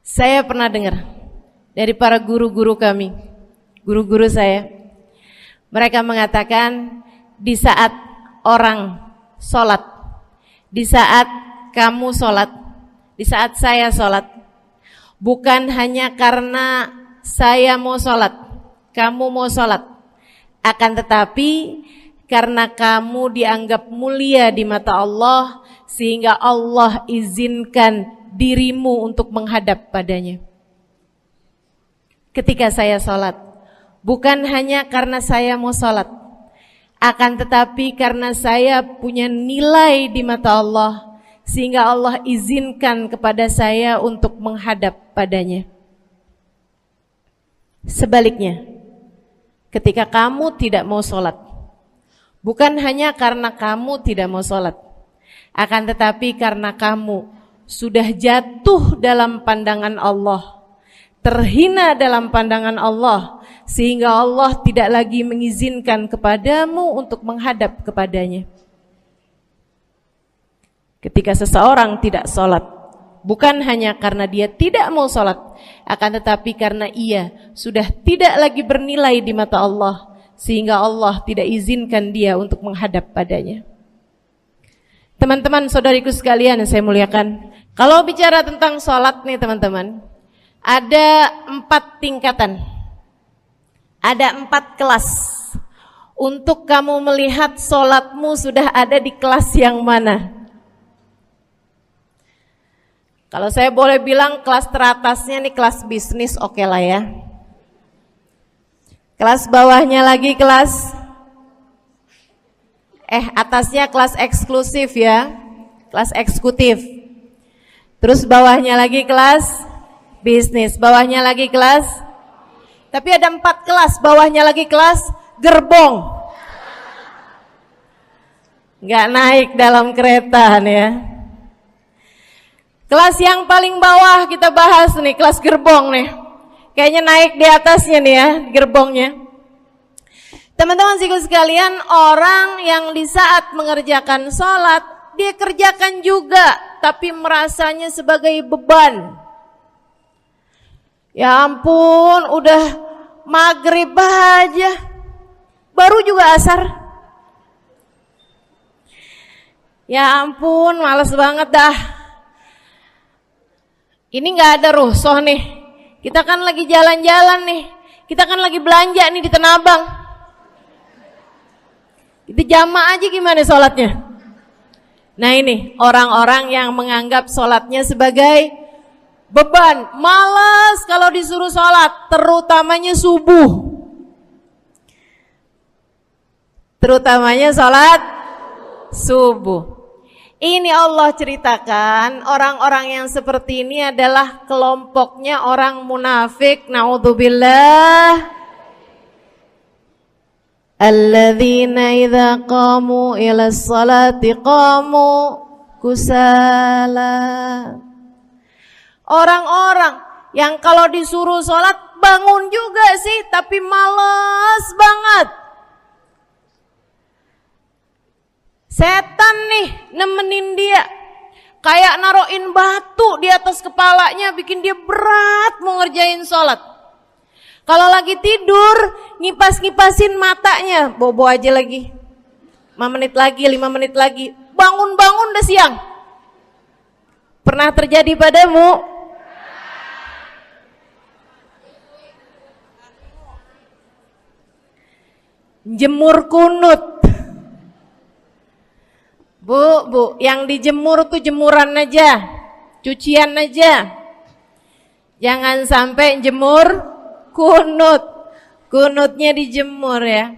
Saya pernah dengar dari para guru-guru kami, guru-guru saya. Mereka mengatakan di saat orang sholat, di saat kamu sholat, di saat saya sholat, bukan hanya karena saya mau sholat, kamu mau sholat, akan tetapi karena kamu dianggap mulia di mata Allah, sehingga Allah izinkan dirimu untuk menghadap padanya. Ketika saya sholat, bukan hanya karena saya mau sholat, akan tetapi karena saya punya nilai di mata Allah, sehingga Allah izinkan kepada saya untuk menghadap padanya. Sebaliknya, ketika kamu tidak mau sholat, bukan hanya karena kamu tidak mau sholat, akan tetapi karena kamu sudah jatuh dalam pandangan Allah, terhina dalam pandangan Allah, sehingga Allah tidak lagi mengizinkan kepadamu untuk menghadap kepadanya. Ketika seseorang tidak sholat, bukan hanya karena dia tidak mau sholat, akan tetapi karena ia sudah tidak lagi bernilai di mata Allah, sehingga Allah tidak izinkan dia untuk menghadap padanya. Teman-teman, saudariku sekalian yang saya muliakan, kalau bicara tentang sholat nih teman-teman, ada 4 tingkatan, ada 4 kelas. Untuk kamu melihat sholatmu sudah ada di kelas yang mana. Kalau saya boleh bilang kelas teratasnya nih kelas bisnis, oke lah ya. Kelas bawahnya lagi kelas atasnya kelas eksklusif ya, kelas eksekutif. Terus bawahnya lagi kelas bisnis, bawahnya lagi kelas, tapi ada 4 kelas, bawahnya lagi kelas gerbong. Nggak naik dalam kereta nih ya. Kelas yang paling bawah kita bahas nih, kelas gerbong nih. Kayaknya naik di atasnya nih ya, gerbongnya. Teman-teman sekalian, orang yang di saat mengerjakan sholat, dia kerjakan juga, tapi merasanya sebagai beban. Ya ampun, udah maghrib aja, baru juga asar. Ya ampun, males banget dah. Ini gak ada rusuh nih. Kita kan lagi jalan-jalan nih, kita kan lagi belanja nih di Tanah Abang. Itu jamaah aja gimana sholatnya. Nah ini orang-orang yang menganggap sholatnya sebagai beban, malas kalau disuruh sholat, terutamanya subuh. Terutamanya sholat subuh. Ini Allah ceritakan orang-orang yang seperti ini adalah kelompoknya orang munafik, naudzubillah. Alladzina idza qamu ila sholati qamu kusala. Orang-orang yang kalau disuruh sholat bangun juga sih, tapi malas banget. Setan nih nemenin dia, kayak naroin batu di atas kepalanya, bikin dia berat mau ngerjain sholat. Kalau lagi tidur, ngipas-ngipasin matanya, bobo aja lagi. 5 menit lagi, 5 menit lagi, bangun-bangun udah siang. Pernah terjadi padamu? Jemur kunut. Bu, yang dijemur tuh jemuran aja, cucian aja. Jangan sampai jemur kunut. Kunutnya dijemur ya.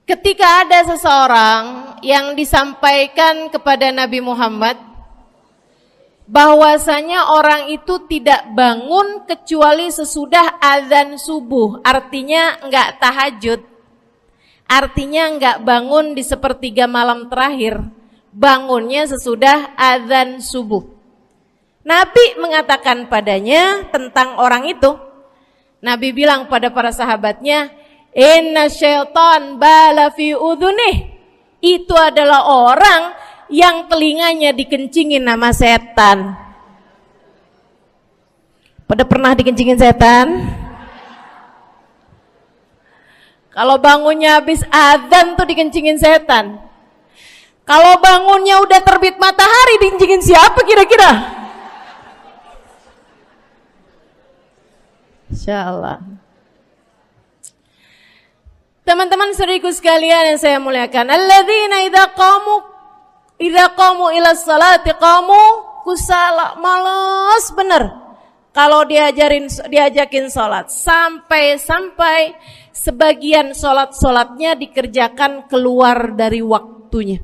Ketika ada seseorang yang disampaikan kepada Nabi Muhammad bahwasanya orang itu tidak bangun kecuali sesudah azan subuh, artinya enggak tahajud, artinya enggak bangun di sepertiga malam terakhir, bangunnya sesudah azan subuh. Nabi mengatakan padanya tentang orang itu, Nabi bilang pada para sahabatnya, inna syaitan bala fi udhunih, itu adalah orang yang telinganya dikencingin sama setan? Pada pernah dikencingin setan? Kalau bangunnya habis adzan tuh dikencingin setan. Kalau bangunnya udah terbit matahari dikencingin siapa kira-kira? Insyaallah. Teman-teman saudariku sekalian yang saya muliakan, alladzina idza qamu ila sholati qamu kusala, malas bener kalau diajakin sholat, sampai sebagian sholatnya dikerjakan keluar dari waktunya.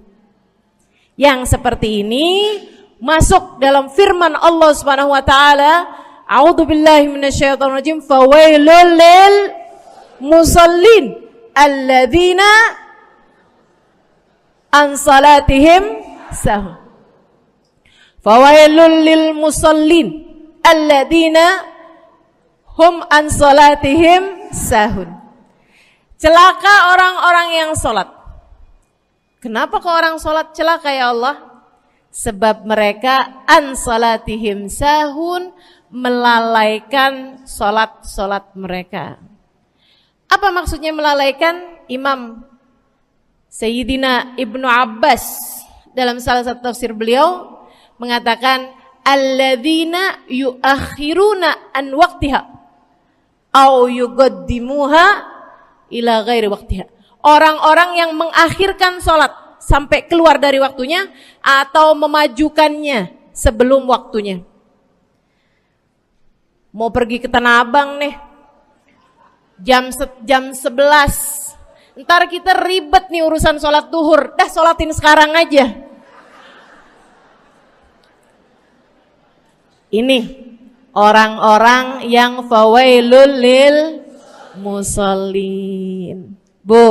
Yang seperti ini masuk dalam firman Allah Subhanahu wa taala, a'udzubillahi minasyaitonir rajim, fawailul lil musallin alladzina an salatihim sahun. Fawailul lil musallin alladzina hum an salatihim sahun. Celaka orang-orang yang salat. Kenapa kok orang salat celaka ya Allah? Sebab mereka an salatihim sahun, melalaikan salat mereka. Apa maksudnya melalaikan? Imam Sayyidina Ibnu Abbas dalam salah satu tafsir beliau mengatakan alladzina yuakhiruna an waqtiha au yuqaddimuha ila ghairi waqtiha. Orang-orang yang mengakhirkan sholat sampai keluar dari waktunya atau memajukannya sebelum waktunya. Mau pergi ke Tanah Abang nih, jam 11. Ntar kita ribet nih urusan sholat duhur. Dah sholatin sekarang aja. Ini orang-orang yang fawailul lil musallin. Bu,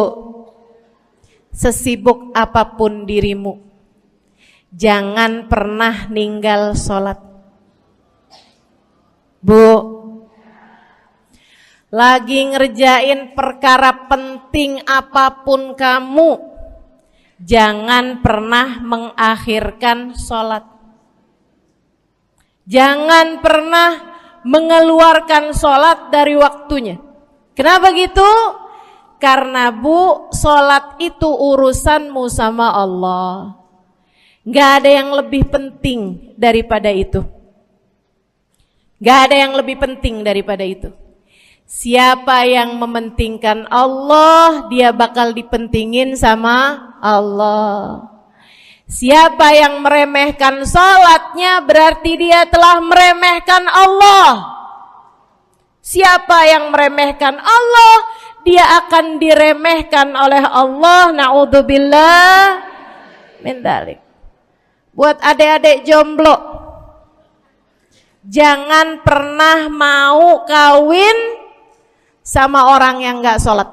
sesibuk apapun dirimu, jangan pernah ninggal sholat. Bu, lagi ngerjain perkara penting apapun kamu, jangan pernah mengakhirkan sholat. Jangan pernah mengeluarkan sholat dari waktunya. Kenapa gitu? Karena bu, sholat itu urusanmu sama Allah. Gak ada yang lebih penting daripada itu. Gak ada yang lebih penting daripada itu. Siapa yang mementingkan Allah, dia bakal dipentingin sama Allah. Siapa yang meremehkan sholatnya, berarti dia telah meremehkan Allah. Siapa yang meremehkan Allah, dia akan diremehkan oleh Allah. Na'udzubillah min dzalik. Buat adik-adik jomblo, jangan pernah mau kawin sama orang yang gak sholat.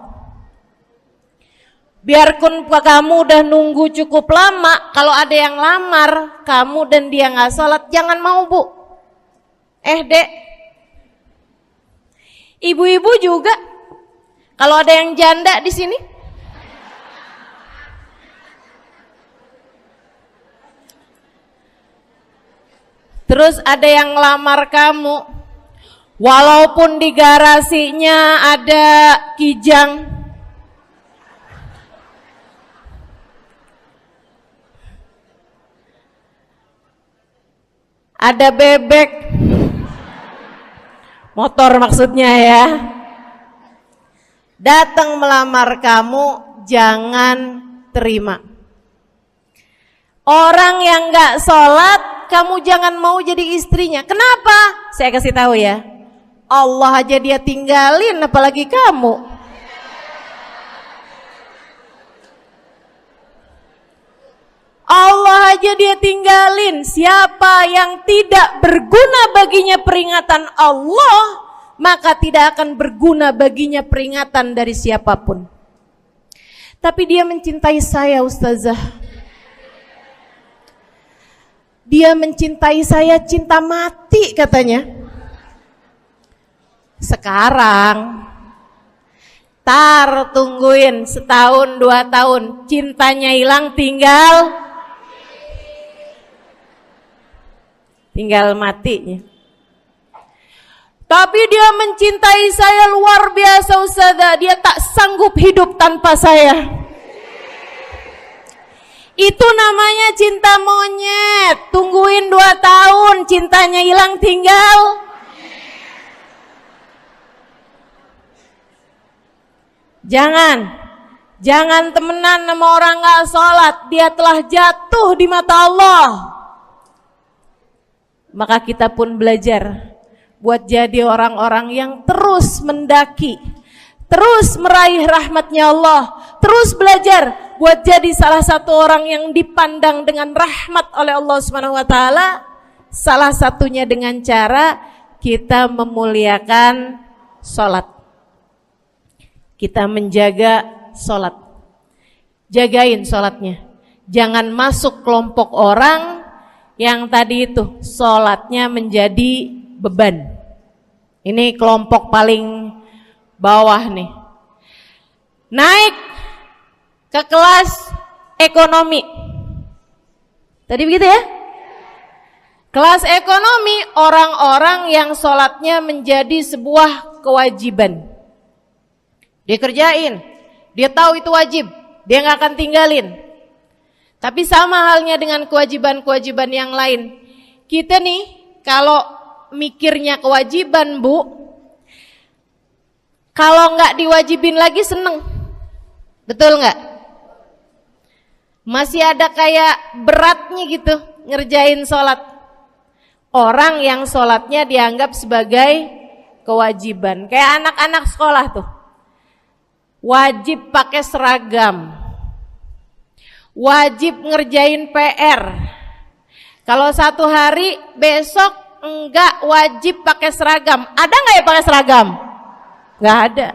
Biarpun kamu udah nunggu cukup lama, kalau ada yang lamar kamu dan dia gak sholat, jangan mau bu. Dek, ibu-ibu juga. Kalau ada yang janda di sini, terus ada yang ngelamar kamu, walaupun di garasinya ada kijang, ada bebek, motor maksudnya ya, datang melamar kamu, jangan terima. Orang yang gak sholat, kamu jangan mau jadi istrinya. Kenapa? Saya kasih tahu ya, Allah aja dia tinggalin, apalagi kamu. Allah aja dia tinggalin. Siapa yang tidak berguna baginya peringatan Allah, maka tidak akan berguna baginya peringatan dari siapapun. Tapi dia mencintai saya, Ustazah. Dia mencintai saya cinta mati katanya. Sekarang tungguin setahun 2 tahun, cintanya hilang, tinggal tinggal matinya. Tapi dia mencintai saya luar biasa Ustazah, dia tak sanggup hidup tanpa saya. Itu namanya cinta monyet. Tungguin 2 tahun, cintanya hilang tinggal. Jangan temenan sama orang gak sholat. Dia telah jatuh di mata Allah. Maka kita pun belajar buat jadi orang-orang yang terus mendaki, terus meraih rahmatnya Allah, terus belajar buat jadi salah satu orang yang dipandang dengan rahmat oleh Allah Subhanahu wa taala. Salah satunya dengan cara kita memuliakan sholat, kita menjaga sholat. Jagain sholatnya, jangan masuk kelompok orang yang tadi itu sholatnya menjadi beban. Ini kelompok paling bawah nih. Naik ke kelas ekonomi. Tadi begitu ya? Kelas ekonomi, orang-orang yang sholatnya menjadi sebuah kewajiban. Dia kerjain, dia tahu itu wajib, dia gak akan tinggalin. Tapi sama halnya dengan kewajiban-kewajiban yang lain. Kita nih kalau mikirnya kewajiban, Bu, kalau gak diwajibin lagi seneng. Betul gak? Masih ada kayak beratnya gitu ngerjain sholat. Orang yang sholatnya dianggap sebagai kewajiban. Kayak anak-anak sekolah tuh, wajib pakai seragam, wajib ngerjain PR. Kalau 1 hari, besok enggak wajib pakai seragam. Ada nggak ya pakai seragam? Nggak ada.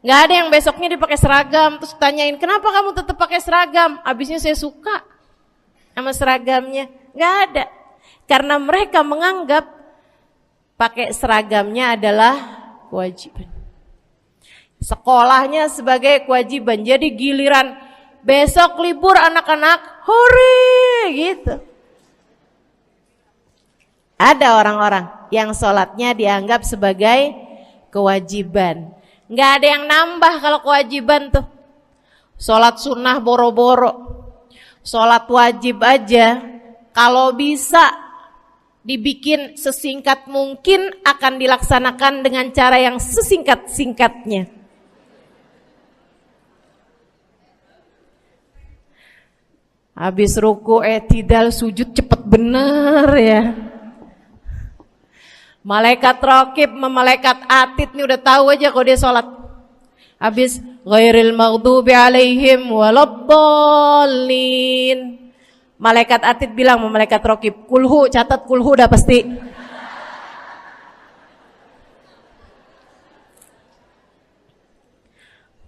Nggak ada yang besoknya dipakai seragam. Terus tanyain, kenapa kamu tetap pakai seragam? Abisnya saya suka sama seragamnya. Nggak ada. Karena mereka menganggap pakai seragamnya adalah kewajiban. Sekolahnya sebagai kewajiban. Jadi giliran besok libur anak-anak, hore gitu. Ada orang-orang yang sholatnya dianggap sebagai kewajiban. Nggak ada yang nambah kalau kewajiban tuh. Sholat sunnah boro-boro, sholat wajib aja kalau bisa dibikin sesingkat mungkin akan dilaksanakan dengan cara yang sesingkat-singkatnya. Habis ruku i'tidal sujud cepet bener ya. Malaikat raqib sama malaikat atid nih udah tahu aja kalau dia sholat. Habis ghairil maghdubi alaihim waladdallin. Malaikat atid bilang sama malaikat raqib, kulhu, catat kulhu udah pasti.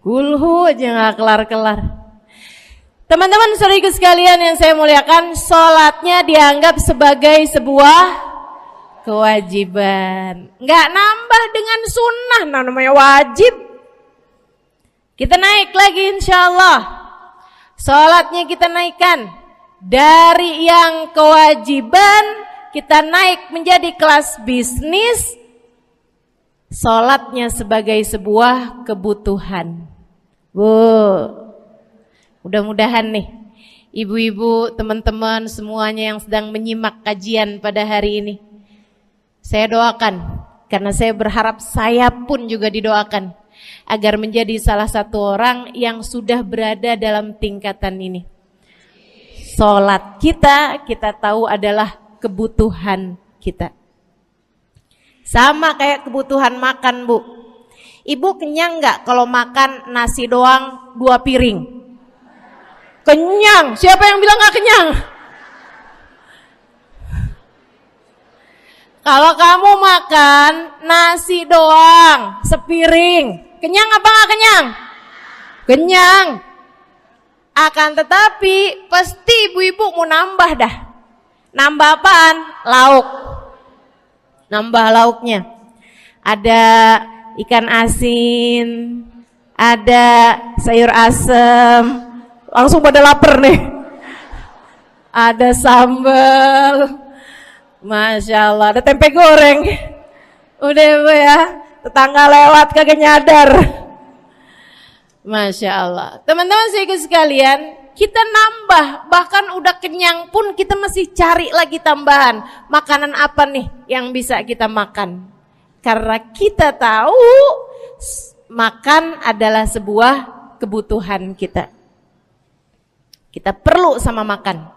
Kulhu aja gak kelar-kelar. Teman-teman saudariku sekalian yang saya muliakan, sholatnya dianggap sebagai sebuah kewajiban. Nggak nambah dengan sunnah, namanya wajib. Kita naik lagi insyaallah. Sholatnya kita naikkan. Dari yang kewajiban, kita naik menjadi kelas bisnis. Sholatnya sebagai sebuah kebutuhan. Mudah-mudahan nih ibu-ibu, teman-teman semuanya yang sedang menyimak kajian pada hari ini, saya doakan, karena saya berharap saya pun juga didoakan agar menjadi salah satu orang yang sudah berada dalam tingkatan ini. Sholat kita tahu adalah kebutuhan kita. Sama kayak kebutuhan makan, Bu. Ibu kenyang nggak kalau makan nasi doang 2 piring? Kenyang. Siapa yang bilang nggak kenyang? Kalau kamu makan nasi doang sepiring, kenyang apa nggak kenyang? Kenyang. Akan tetapi pasti ibu-ibu mau nambah dah. Nambah apaan? Lauk. Nambah lauknya. Ada ikan asin, ada sayur asem. Langsung pada lapar nih. ada sambal, Masya Allah, ada tempe goreng. Udah Ibu ya, tetangga lewat kagak nyadar. Masya Allah. Teman-teman saya sekalian, kita nambah, bahkan udah kenyang pun kita masih cari lagi tambahan. Makanan apa nih yang bisa kita makan? Karena kita tahu makan adalah sebuah kebutuhan kita. Kita perlu sama makan.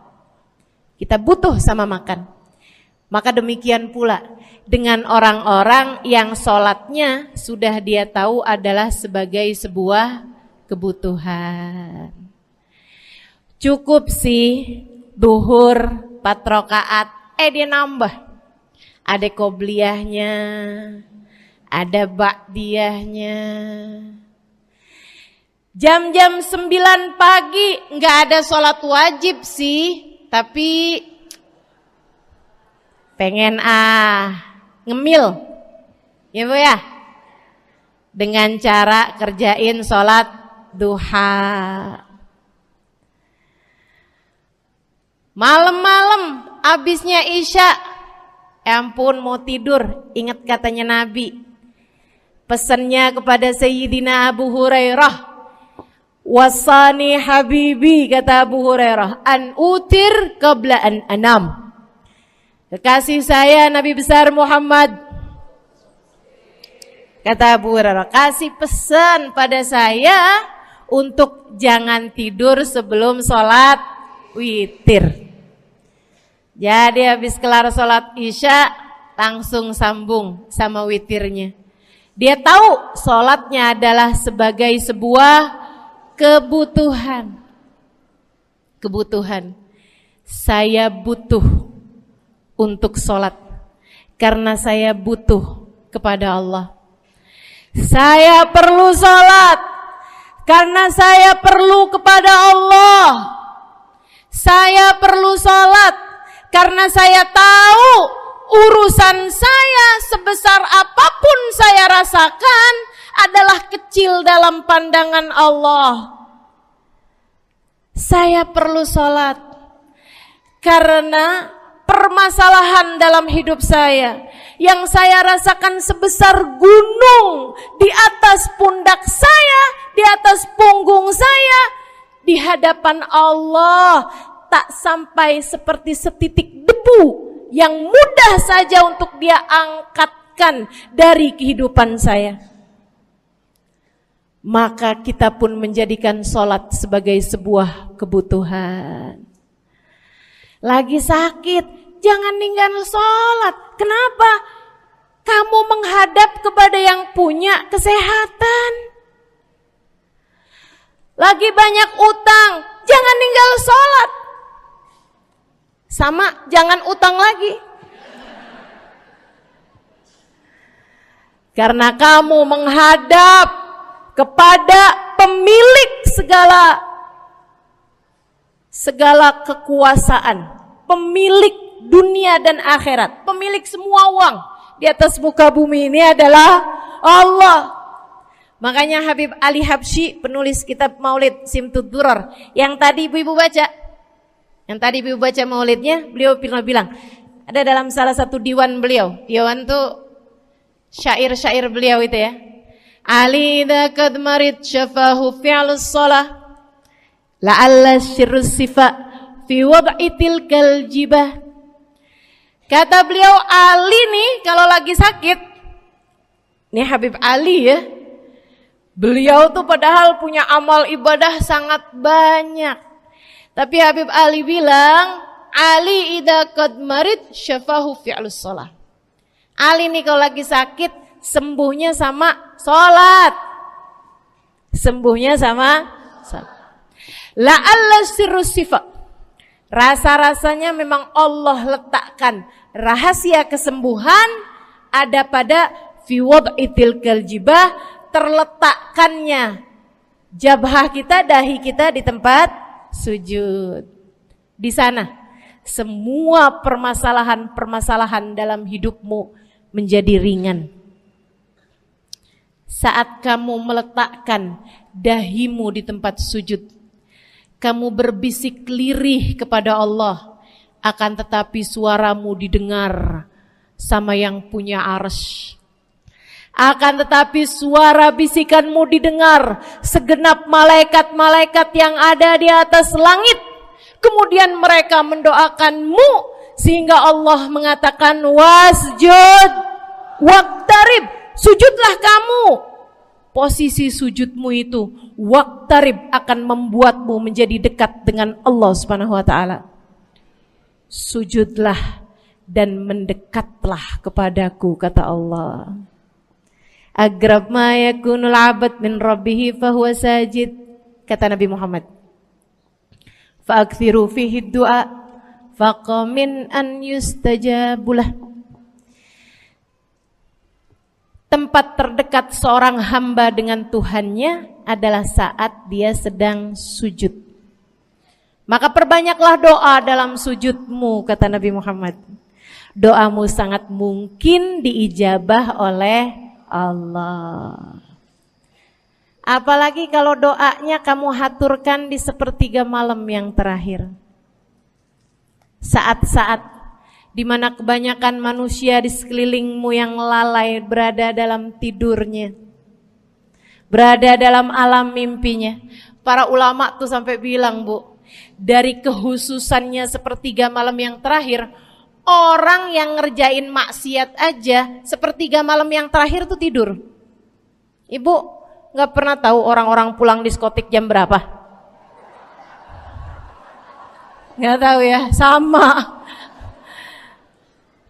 Kita butuh sama makan. Maka demikian pula dengan orang-orang yang sholatnya sudah dia tahu adalah sebagai sebuah kebutuhan. Cukup sih duhur 4 rakaat, dia nambah. Ada qobliyahnya, ada ba'diyahnya. Jam-jam 9 pagi nggak ada sholat wajib sih, tapi pengen ngemil, ya Bu ya, dengan cara kerjain sholat duha. Malam-malam abisnya isya, ampun mau tidur, ingat katanya Nabi, pesannya kepada Sayyidina Abu Hurairah, wasani habibi, kata Abu Hurairah, an utir qabla an anam. Kekasih saya Nabi besar Muhammad, kata Abu Hurairah, kasih pesan pada saya untuk jangan tidur sebelum sholat witir. Jadi habis kelar sholat isya langsung sambung sama witirnya. Dia tahu sholatnya adalah sebagai sebuah kebutuhan. Kebutuhan. Saya butuh untuk sholat karena saya butuh kepada Allah. Saya perlu sholat karena saya perlu kepada Allah. Saya perlu sholat karena saya tahu urusan saya sebesar apapun saya rasakan adalah kecil dalam pandangan Allah. Saya perlu sholat karena permasalahan dalam hidup saya yang saya rasakan sebesar gunung di atas pundak saya, di atas punggung saya, di hadapan Allah tak sampai seperti setitik debu yang mudah saja untuk dia angkatkan dari kehidupan saya. Maka kita pun menjadikan sholat sebagai sebuah kebutuhan. Lagi sakit, jangan ninggal sholat. Kenapa? Kamu menghadap kepada yang punya kesehatan. Lagi banyak utang, jangan ninggal sholat. Sama, jangan utang lagi. Karena kamu menghadap kepada pemilik segala kekuasaan, pemilik dunia dan akhirat, pemilik semua uang di atas muka bumi ini adalah Allah. Makanya Habib Ali Habsyi, penulis kitab Maulid Simtud Durar, yang tadi ibu-ibu baca maulidnya, beliau pernah bilang, ada dalam salah satu diwan beliau, diwan tuh syair-syair beliau itu ya, Ali idza kad marid syafahu fi'lus shalah la'alla syirrus sifa fi wad'i tilkal jibah. Kata beliau, Ali nih kalau lagi sakit, nih Habib Ali ya, beliau tuh padahal punya amal ibadah sangat banyak, tapi Habib Ali bilang, Ali idza qad marid syafahu fi'lus shalah. Ali nih kalau lagi sakit, sembuhnya sama sholat. Sembuhnya sama sholat. La'alla sirrus sifa. Rasa-rasanya memang Allah letakkan rahasia kesembuhan ada pada fi wad'itil kaljibah, terletakkannya jabhah kita, dahi kita di tempat sujud. Di sana semua permasalahan-permasalahan dalam hidupmu menjadi ringan. Saat kamu meletakkan dahimu di tempat sujud, kamu berbisik lirih kepada Allah, akan tetapi suaramu didengar sama yang punya arsy. Akan tetapi suara bisikanmu didengar segenap malaikat-malaikat yang ada di atas langit. Kemudian mereka mendoakanmu sehingga Allah mengatakan wasjud waqtarib, sujudlah kamu. Posisi sujudmu itu waqtarib akan membuatmu menjadi dekat dengan Allah Subhanahu wa taala. Sujudlah dan mendekatlah kepadaku, kata Allah. Agrab ma yakunul abad min rabbih fahuwa sajid, kata Nabi Muhammad. Fa'akthiru fihi du'a faqamin an yustajabulah. Tempat terdekat seorang hamba dengan Tuhannya adalah saat dia sedang sujud. Maka perbanyaklah doa dalam sujudmu, kata Nabi Muhammad. Doamu sangat mungkin diijabah oleh Allah. Apalagi kalau doanya kamu haturkan di sepertiga malam yang terakhir. Saat-saat di mana kebanyakan manusia di sekelilingmu yang lalai berada dalam tidurnya, berada dalam alam mimpinya. Para ulama tuh sampai bilang, Bu, dari kehususannya sepertiga malam yang terakhir, orang yang ngerjain maksiat aja sepertiga malam yang terakhir tuh tidur. Ibu gak pernah tahu orang-orang pulang diskotik jam berapa? Gak tahu ya, sama.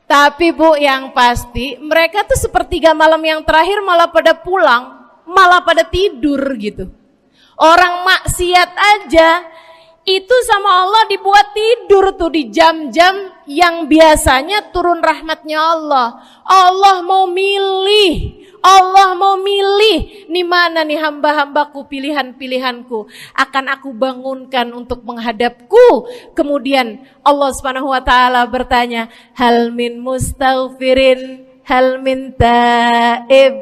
Tapi Bu, yang pasti mereka tuh sepertiga malam yang terakhir malah pada pulang, malah pada tidur gitu. Orang maksiat aja itu sama Allah dibuat tidur tuh di jam-jam yang biasanya turun rahmatnya Allah. Allah mau milih nih mana nih hamba-hambaku, pilihan-pilihanku akan aku bangunkan untuk menghadapku. Kemudian Allah Subhanahu wa taala bertanya, hal min mustaghfirin, hal min taib,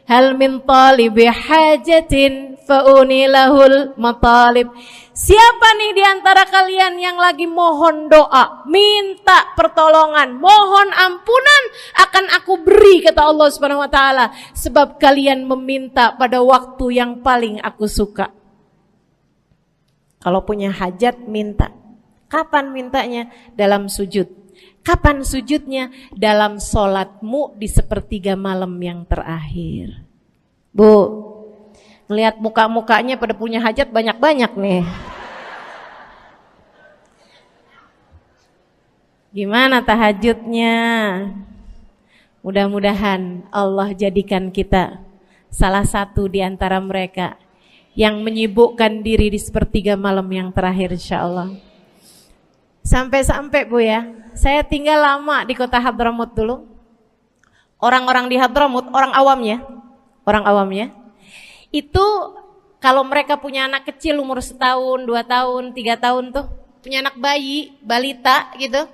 hal min talibi hajatin faunilahul matalib. Siapa nih di antara kalian yang lagi mohon doa, minta pertolongan, mohon ampunan, akan aku beri, kata Allah Subhanahu wa taala, sebab kalian meminta pada waktu yang paling aku suka. Kalau punya hajat minta. Kapan mintanya? Dalam sujud. Kapan sujudnya? Dalam sholatmu di sepertiga malam yang terakhir. Bu, ngelihat muka-mukanya pada punya hajat banyak-banyak nih. Gimana tahajudnya? Mudah-mudahan Allah jadikan kita salah satu di antara mereka yang menyibukkan diri di sepertiga malam yang terakhir, insyaallah. Sampai-sampai Bu ya, saya tinggal lama di kota Hadramut dulu. Orang-orang di Hadramut, orang awamnya, itu kalau mereka punya anak kecil umur 1 tahun, 2 tahun, 3 tahun tuh, punya anak bayi, balita gitu.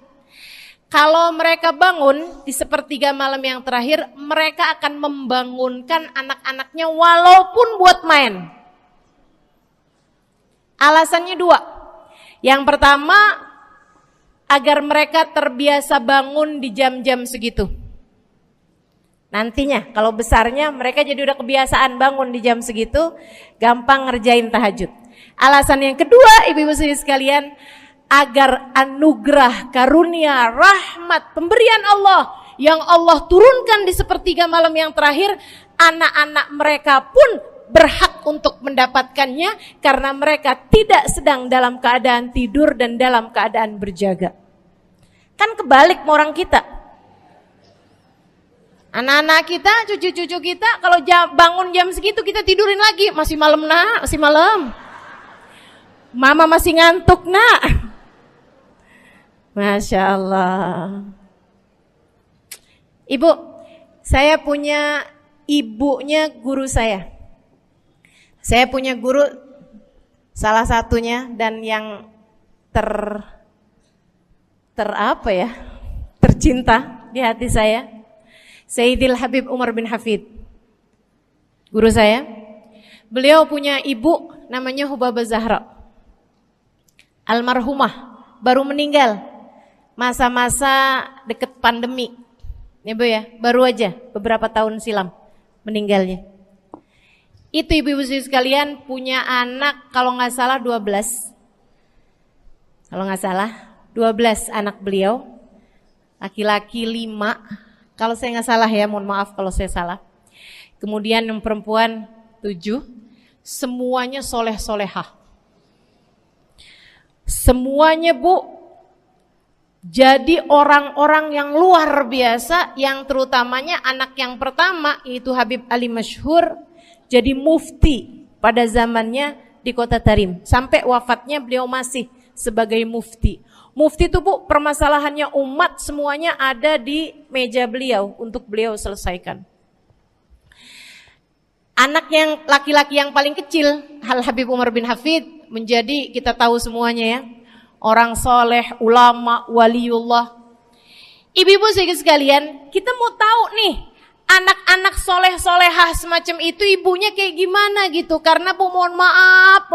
Kalau mereka bangun di sepertiga malam yang terakhir, mereka akan membangunkan anak-anaknya walaupun buat main. Alasannya 2. Yang pertama, agar mereka terbiasa bangun di jam-jam segitu. Nantinya kalau besarnya mereka jadi udah kebiasaan bangun di jam segitu, gampang ngerjain tahajud. Alasan yang kedua, ibu-ibu sekalian, agar anugerah, karunia, rahmat, pemberian Allah yang Allah turunkan di sepertiga malam yang terakhir, anak-anak mereka pun berhak untuk mendapatkannya karena mereka tidak sedang dalam keadaan tidur dan dalam keadaan berjaga. Kan kebalik orang kita. Anak-anak kita, cucu-cucu kita kalau bangun jam segitu kita tidurin lagi, masih malam nak, masih malam. Mama masih ngantuk nak. Masya Allah. Ibu, saya punya ibunya guru saya. Saya punya guru salah satunya dan yang tercinta di hati saya, Sayyidil Habib Umar bin Hafid. Guru saya. Beliau punya ibu namanya Hubabah Zahra. Almarhumah, baru meninggal masa-masa deket pandemi. Ya Bu ya, baru aja beberapa tahun silam meninggalnya. Itu ibu-ibu sekalian punya anak kalau nggak salah 12. Kalau nggak salah 12 anak beliau. Laki-laki 5. Kalau saya nggak salah ya, mohon maaf kalau saya salah. Kemudian yang perempuan 7. Semuanya soleh-solehah. Semuanya Bu, jadi orang-orang yang luar biasa, yang terutamanya anak yang pertama yaitu Habib Ali Masyhur jadi mufti pada zamannya di Kota Tarim. Sampai wafatnya beliau masih sebagai mufti. Mufti itu Bu, permasalahannya umat semuanya ada di meja beliau untuk beliau selesaikan. Anak yang laki-laki yang paling kecil, Al Habib Umar bin Hafid, menjadi kita tahu semuanya ya, orang soleh, ulama, waliullah. Ibu-ibu sekalian, kita mau tahu nih, anak-anak soleh-solehah semacam itu ibunya kayak gimana gitu. Karena Bu, mohon maaf.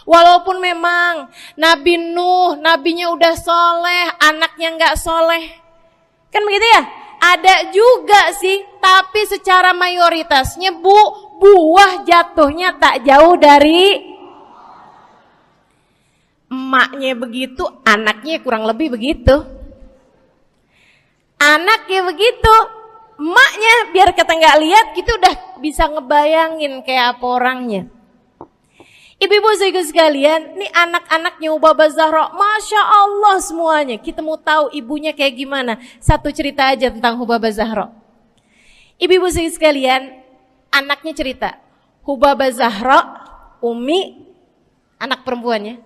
Walaupun memang Nabi Nuh, nabinya udah soleh, anaknya nggak soleh. Kan begitu ya? Ada juga sih, tapi secara mayoritasnya Bu, buah jatuhnya tak jauh dari emaknya begitu, anaknya kurang lebih begitu. Anaknya begitu, emaknya biar kita nggak lihat gitu udah bisa ngebayangin kayak apa orangnya. Ibu-ibu sekalian, nih anak-anaknya Hubabah Zahra, Masya Allah semuanya. Kita mau tahu ibunya kayak gimana. Satu cerita aja tentang Hubabah Zahra. Ibu-ibu sekalian, anaknya cerita, Hubabah Zahra, Umi, anak perempuannya,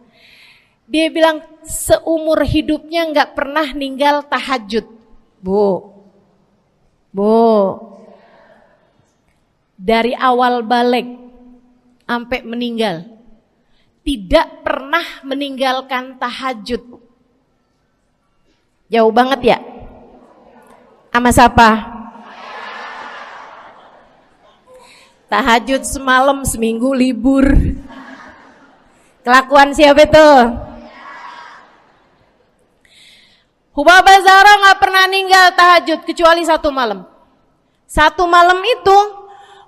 dia bilang seumur hidupnya nggak pernah ninggal tahajud. Bu, dari awal balik sampai meninggal, tidak pernah meninggalkan tahajud. Jauh banget ya? Sama siapa? Tahajud semalam, seminggu libur. Kelakuan siapa itu? Hubabah Zahra gak pernah ninggal tahajud kecuali satu malam. Satu malam itu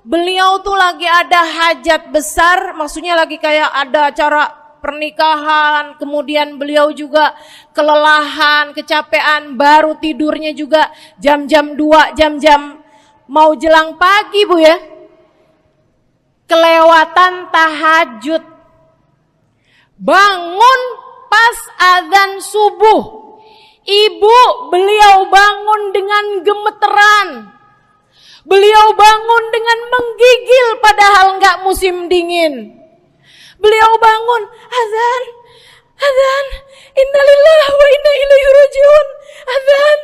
beliau tuh lagi ada hajat besar, maksudnya lagi kayak ada acara pernikahan, kemudian beliau juga kelelahan, kecapean, baru tidurnya juga jam-jam 2, jam-jam mau jelang pagi Bu ya. Kelewatan tahajud. Bangun pas azan subuh. Ibu, beliau bangun dengan gemeteran. Beliau bangun dengan menggigil padahal enggak musim dingin. Beliau bangun, azan, innalillahi wa inna ilaihi rajiun. Azan,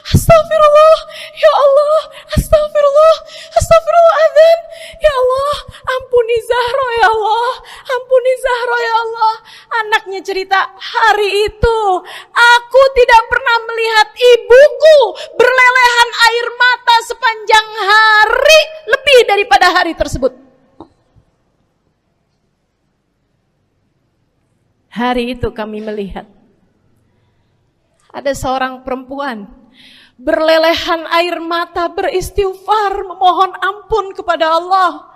astagfirullah, ya Allah, astagfirullah, azan, ya Allah, ampuni Zahra ya Allah, ampuni Zahra ya Allah. Anaknya cerita, hari itu aku tidak pernah melihat ibuku berlelehan air mata sepanjang hari lebih daripada hari tersebut. Hari itu kami melihat ada seorang perempuan berlelehan air mata beristighfar memohon ampun kepada Allah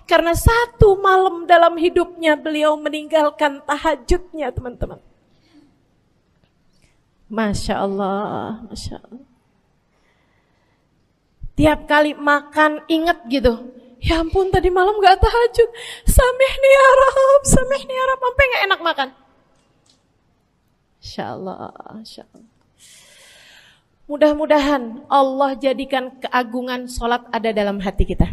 karena satu malam dalam hidupnya beliau meninggalkan tahajudnya, teman-teman. Masya Allah, Masya Allah. Tiap kali makan ingat gitu, ya ampun tadi malam gak tahajud, samihni ya Rab, sampai gak enak makan. Insya Allah. Mudah-mudahan Allah jadikan keagungan sholat ada dalam hati kita.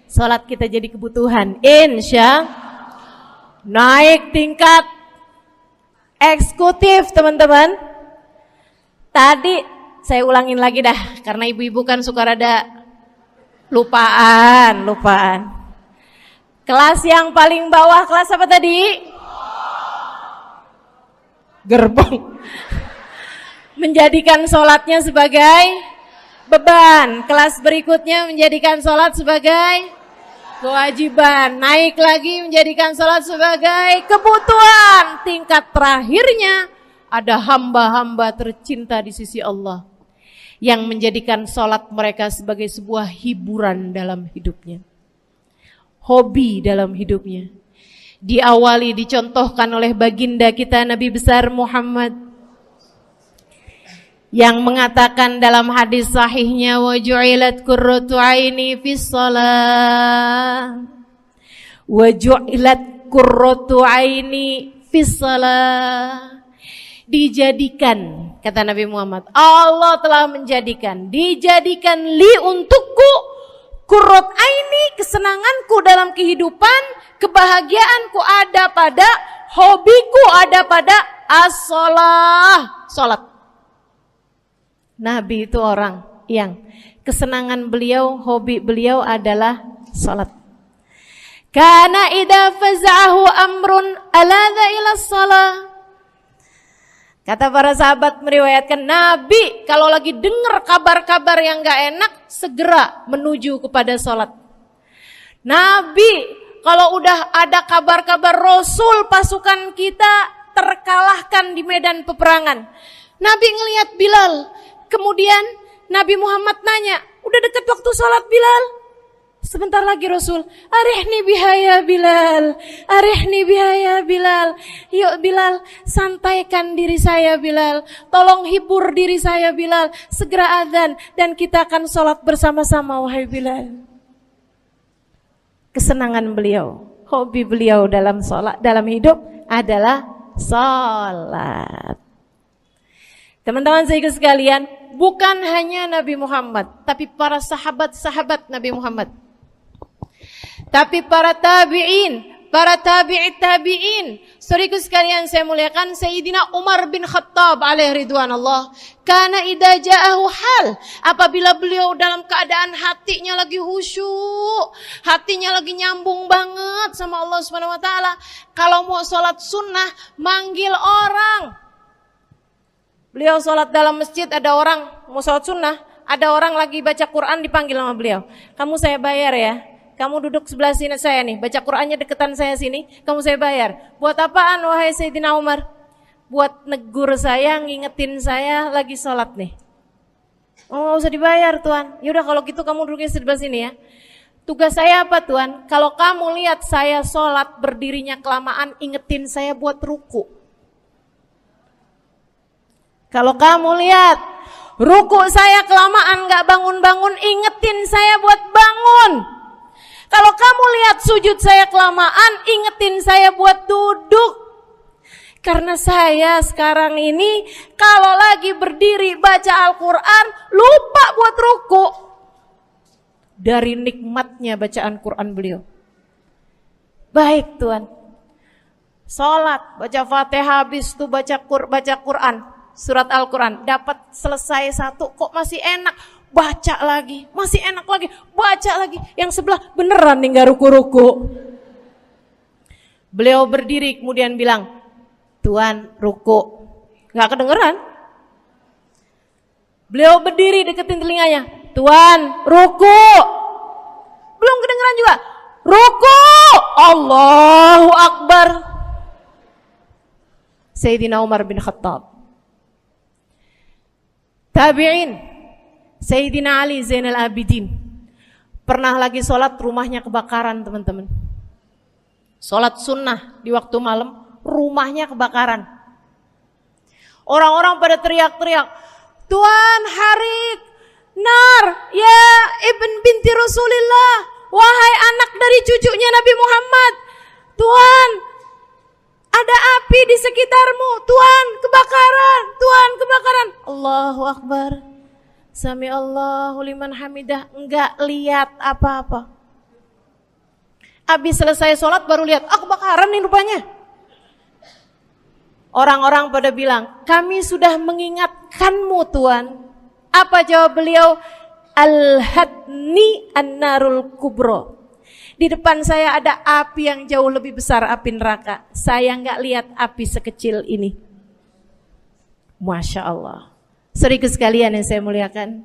Sholat kita jadi kebutuhan. Insya naik tingkat eksekutif, teman-teman. Tadi saya ulangin lagi dah, karena ibu-ibu kan suka rada lupaan. Kelas yang paling bawah, kelas apa tadi? Gerbong. Menjadikan sholatnya sebagai beban. Kelas berikutnya menjadikan sholat sebagai kewajiban, naik lagi menjadikan sholat sebagai kebutuhan. Tingkat terakhirnya ada hamba-hamba tercinta di sisi Allah yang menjadikan sholat mereka sebagai sebuah hiburan dalam hidupnya, hobi dalam hidupnya. Diawali, dicontohkan oleh baginda kita Nabi besar Muhammad yang mengatakan dalam hadis sahihnya, wa ju'ilat qurratu aini fis shalah, wa ju'ilat qurratu aini fis shalah. Dijadikan, kata Nabi Muhammad, Allah telah dijadikan li untukku qurrat aini, kesenanganku dalam kehidupan, kebahagiaanku ada pada, hobiku ada pada as-shalah, salat. Nabi itu orang yang kesenangan beliau, hobi beliau adalah salat. Kana idza faza'ahu amrun aladha ila shalah. Kata para sahabat meriwayatkan, Nabi kalau lagi dengar kabar-kabar yang gak enak, segera menuju kepada salat. Nabi kalau udah ada kabar-kabar Rasul pasukan kita terkalahkan di medan peperangan, Nabi ngelihat Bilal. Kemudian Nabi Muhammad nanya, udah dekat waktu sholat Bilal? Sebentar lagi Rasul, arihni bihaya Bilal, arihni bihaya Bilal. Yuk Bilal, santaikan diri saya Bilal, tolong hibur diri saya Bilal. Segera azan dan kita akan sholat bersama-sama wahai Bilal. Kesenangan beliau, hobi beliau dalam sholat, dalam hidup adalah sholat. Teman-teman saya sekalian, bukan hanya Nabi Muhammad, tapi para sahabat-sahabat Nabi Muhammad, tapi para tabi'in, para tabi'it tabi'in. Saudaraku sekalian saya muliakan, Sayyidina Umar bin Khattab alaihi ridwanullah, kana idza ja'ahu hal, apabila beliau dalam keadaan hatinya lagi khusyuk, hatinya lagi nyambung banget sama Allah Subhanahu wa taala, kalau mau salat sunnah manggil orang. Beliau sholat dalam masjid, ada orang mau sholat sunnah, ada orang lagi baca Quran dipanggil sama beliau. Kamu saya bayar ya, kamu duduk sebelah sini saya nih, baca Qurannya deketan saya sini, kamu saya bayar. Buat apaan wahai Sayyidina Umar? Buat negur saya, ngingetin saya lagi sholat nih. Oh gak usah dibayar Tuan. Yaudah kalau gitu kamu duduknya sebelah sini ya. Tugas saya apa Tuan? Kalau kamu lihat saya sholat berdirinya kelamaan, ingetin saya buat ruku. Kalau kamu lihat ruku saya kelamaan gak bangun-bangun, ingetin saya buat bangun. Kalau kamu lihat sujud saya kelamaan, ingetin saya buat duduk. Karena saya sekarang ini kalau lagi berdiri baca Al-Quran, lupa buat ruku. Dari nikmatnya bacaan Quran beliau. Baik Tuhan, sholat, baca Fatihah, habis itu baca Quran. Surat Al-Quran, dapat selesai satu, kok masih enak, baca lagi, masih enak lagi, baca lagi. Yang sebelah beneran nih gak ruku-ruku. Beliau berdiri kemudian bilang, Tuan ruku, gak kedengeran. Beliau berdiri deketin telinganya, Tuan ruku, belum kedengeran juga, ruku, Allahu Akbar. Sayyidina Umar bin Khattab. Tabi'in, Sayyidina Ali Zainal Abidin, pernah lagi sholat rumahnya kebakaran teman-teman. Sholat sunnah di waktu malam, rumahnya kebakaran. Orang-orang pada teriak-teriak, Tuan harik, nar, ya ibn binti Rasulillah, wahai anak dari cucunya Nabi Muhammad. Tuan, ada api di sekitarmu, Tuhan kebakaran, Tuhan kebakaran. Allahu Akbar, Sami Allahu liman hamidah, enggak lihat apa-apa. Habis selesai sholat baru lihat, kebakaran nih rupanya. Orang-orang pada bilang, kami sudah mengingatkanmu Tuhan. Apa jawab beliau? Al-hadni an-narul kubro. Di depan saya ada api yang jauh lebih besar, api neraka. Saya nggak lihat api sekecil ini. Masya Allah. Saudaraku sekalian yang saya muliakan,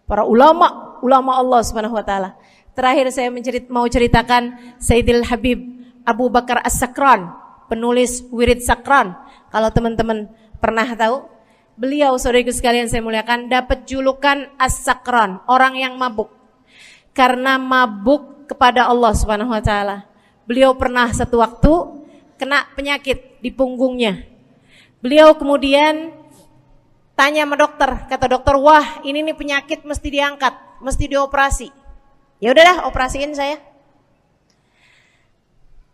para ulama Allah Subhanahu Wa Taala. Terakhir saya mau ceritakan Sayyidil Habib Abu Bakar As-Sakran, penulis Wirid Sakran. Kalau teman-teman pernah tahu, beliau, saudaraku sekalian saya muliakan, dapat julukan As-Sakran, orang yang mabuk. Karena mabuk kepada Allah Subhanahu wa taala. Beliau pernah satu waktu kena penyakit di punggungnya. Beliau kemudian tanya sama dokter, kata dokter, "Wah, ini nih penyakit mesti diangkat, mesti dioperasi." Ya udahlah, operasiin saya.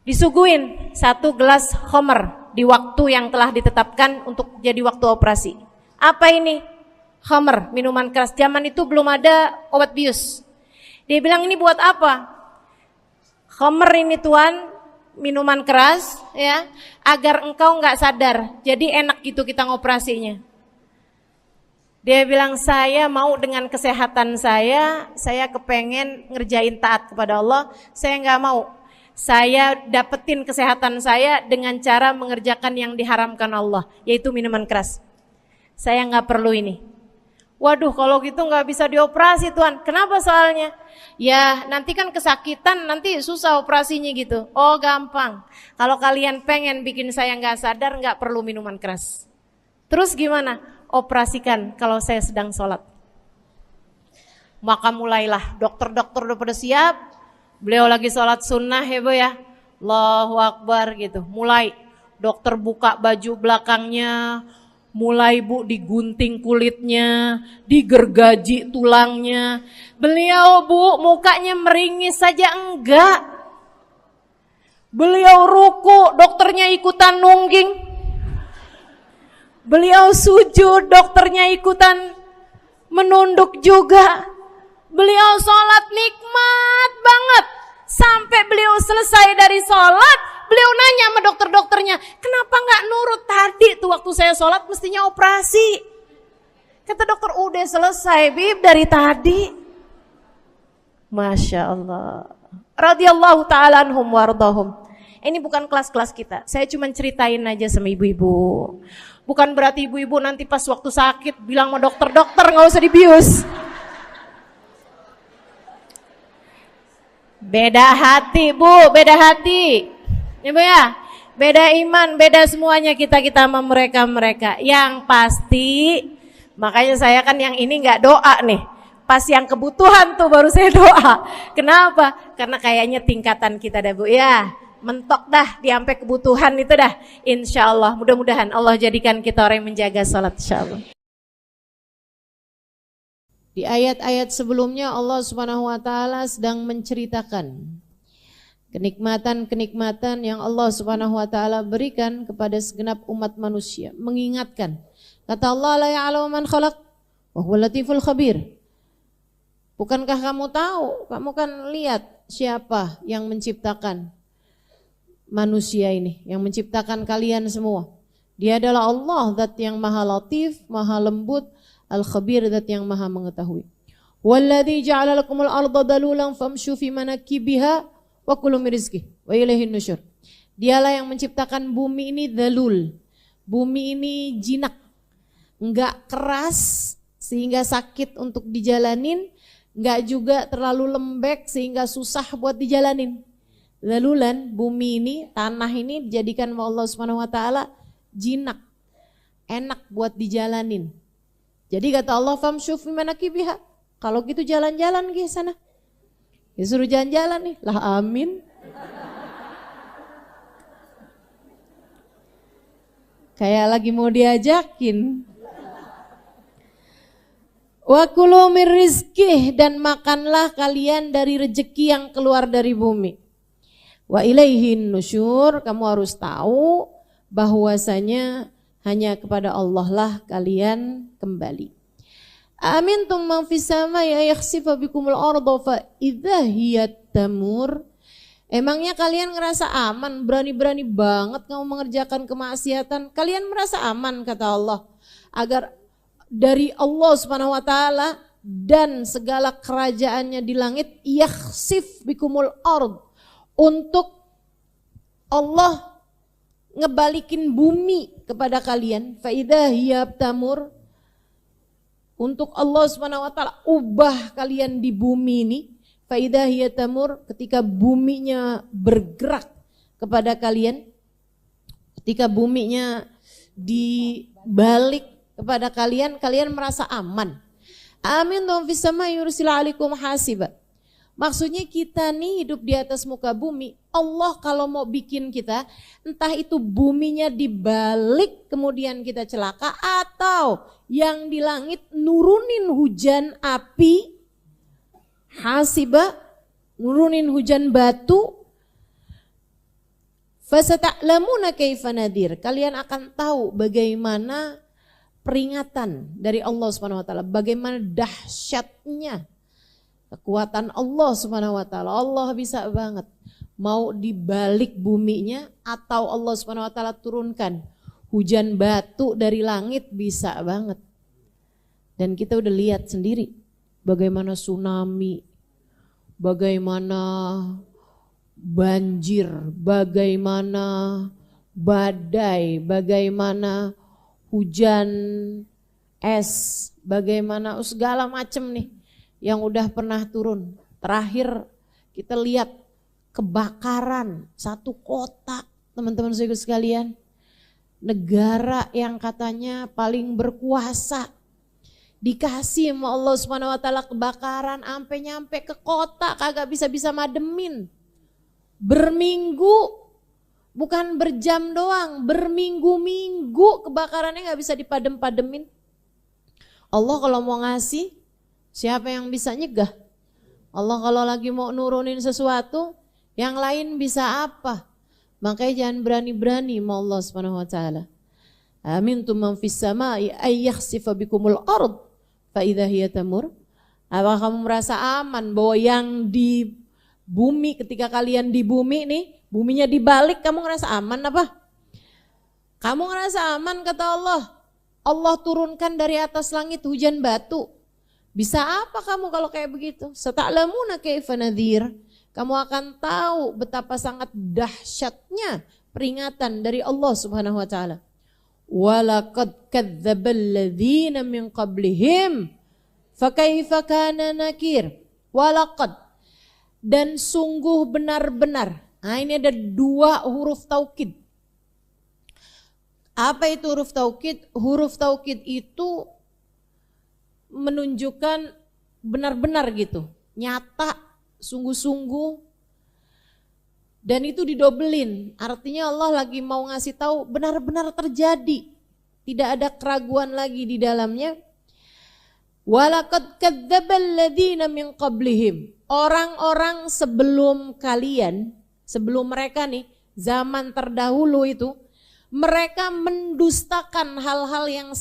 Disuguhin 1 gelas khamr di waktu yang telah ditetapkan untuk jadi waktu operasi. Apa ini? Khamr, minuman keras. Zaman itu belum ada obat bius. Dia bilang, "Ini buat apa?" "Khamr ini tuan, minuman keras ya, agar engkau enggak sadar. Jadi enak gitu kita ngoperasinya." Dia bilang, "Saya mau dengan kesehatan saya kepengen ngerjain taat kepada Allah, saya enggak mau. Saya dapetin kesehatan saya dengan cara mengerjakan yang diharamkan Allah, yaitu minuman keras. Saya enggak perlu ini." "Waduh, kalau gitu enggak bisa dioperasi tuan." "Kenapa soalnya?" "Ya nanti kan kesakitan, nanti susah operasinya gitu." "Oh gampang, kalau kalian pengen bikin saya enggak sadar, enggak perlu minuman keras." "Terus gimana?" "Operasikan kalau saya sedang sholat." Maka mulailah, dokter-dokter udah pada siap. Beliau lagi sholat sunnah ya bu ya, Allahu Akbar gitu. Mulai dokter buka baju belakangnya, mulai bu digunting kulitnya, digergaji tulangnya. Beliau bu mukanya meringis saja enggak. Beliau ruku, dokternya ikutan nungging. Beliau sujud, dokternya ikutan menunduk juga. Beliau sholat nikmat banget. Sampai beliau selesai dari sholat, beliau nanya sama dokter-dokternya, "Kenapa gak nurut tadi tuh waktu saya sholat mestinya operasi?" Kata dokter, "Udah selesai Bib dari tadi." Masya Allah. Radiyallahu ta'ala anhum wardahum. Ini bukan kelas-kelas kita. Saya cuma ceritain aja sama ibu-ibu. Bukan berarti ibu-ibu nanti pas waktu sakit bilang sama dokter-dokter gak usah dibius. Beda hati bu, beda hati. Ya bu ya, beda iman, beda semuanya kita sama mereka. Yang pasti, makanya saya kan yang ini gak doa nih. Pas yang kebutuhan tuh baru saya doa. Kenapa? Karena kayaknya tingkatan kita dah bu ya. Mentok dah di sampai kebutuhan itu dah. Insya Allah, mudah-mudahan Allah jadikan kita orang yang menjaga salat insya Allah. Di ayat-ayat sebelumnya Allah Subhanahu wa taala sedang menceritakan kenikmatan-kenikmatan yang Allah Subhanahu wa taala berikan kepada segenap umat manusia, mengingatkan. Kata Allah, "La ya'lamu man khalaq wa huwal latiful khabir." Bukankah kamu tahu? Kamu kan lihat siapa yang menciptakan manusia ini, yang menciptakan kalian semua. Dia adalah Allah, zat yang maha latif, maha lembut, al-khabir, zat yang maha mengetahui. Walladzi ja'ala lakumul arda dalulan famshu fi manakibiha wa kulu min rizqihi wa ilaihin nusyur. Dialah yang menciptakan bumi ini dalul. Bumi ini jinak, enggak keras sehingga sakit untuk dijalanin, enggak juga terlalu lembek sehingga susah buat dijalanin. Lalulan, bumi ini, tanah ini dijadikan oleh Allah Subhanahu wa taala jinak, enak buat dijalanin. Jadi kata Allah, famshu fi manakibiha. Kalau gitu jalan-jalan ke sana. Ya suruh jalan-jalan nih. Lah amin. Kayak lagi mau diajakin. Wa kulu mir rizqih, dan makanlah kalian dari rezeki yang keluar dari bumi. Wa ilaihin nusyur, kamu harus tahu bahwasanya hanya kepada Allah lah kalian kembali. Amintum man fis samai yakhsifa bikumul arda fa idza hiya tamur. Emangnya kalian ngerasa aman, berani-berani banget kamu mengerjakan kemaksiatan? Kalian merasa aman kata Allah agar dari Allah Subhanahu wa taala dan segala kerajaannya di langit, yakhsif bikumul ard, untuk Allah ngebalikin bumi kepada kalian, fa idza hiya tamur, untuk Allah Subhanahu wa taala ubah kalian di bumi ini, Faidah hiya tamur, ketika buminya bergerak kepada kalian, ketika buminya dibalik kepada kalian, kalian merasa aman. Amin dong fis sama yursila alaikum hasiba. Maksudnya kita nih hidup di atas muka bumi, Allah kalau mau bikin kita, entah itu buminya dibalik kemudian kita celaka, atau yang di langit nurunin hujan api, hasiba, nurunin hujan batu, fasata'lamuna kaifa nadir. Kalian akan tahu bagaimana peringatan dari Allah Subhanahu wa taala, bagaimana dahsyatnya kekuatan Allah Subhanahu wa taala. Allah bisa banget mau dibalik buminya, atau Allah Subhanahu wa taala turunkan hujan batu dari langit, bisa banget. Dan kita udah lihat sendiri bagaimana tsunami, bagaimana banjir, bagaimana badai, bagaimana hujan es, bagaimana segala macam nih yang udah pernah turun. Terakhir kita lihat kebakaran satu kota, teman-teman saudara sekalian. Negara yang katanya paling berkuasa, dikasih sama Allah Subhanahu wa taala kebakaran sampai nyampe ke kota, kagak bisa-bisa mademin. Berminggu, bukan berjam doang, berminggu-minggu kebakarannya gak bisa dipadem-pademin. Allah kalau mau ngasih, siapa yang bisa nyegah? Allah kalau lagi mau nurunin sesuatu, yang lain bisa apa? Makanya jangan berani-berani sama Allah Subhanahu wa taala. Amintum man fis samai ay yakhsifa bikumul ard fa idza hiya tamur. Apakah kamu merasa aman bahwa yang di bumi, ketika kalian di bumi nih, buminya dibalik, kamu ngerasa aman apa? Kamu ngerasa aman kata Allah. Allah turunkan dari atas langit hujan batu. Bisa apa kamu kalau kayak begitu? Sata'lamuna kaifa nadhir. Kamu akan tahu betapa sangat dahsyatnya peringatan dari Allah Subhanahu wa taala. Walaqad kadzdzabal ladzina min qablihim fakaifa kana nakir. Walaqad, dan sungguh benar-benar. Nah, ini ada dua huruf taukid. Apa itu huruf taukid? Huruf taukid itu menunjukkan benar-benar gitu, nyata, sungguh-sungguh, dan itu didobelin. Artinya Allah lagi mau ngasih tahu benar-benar terjadi, tidak ada keraguan lagi di dalamnya. Walaqad kadzdzabal ladzina min qablihim. Orang-orang sebelum kalian, sebelum mereka nih, zaman terdahulu itu, mereka mendustakan hal-hal yang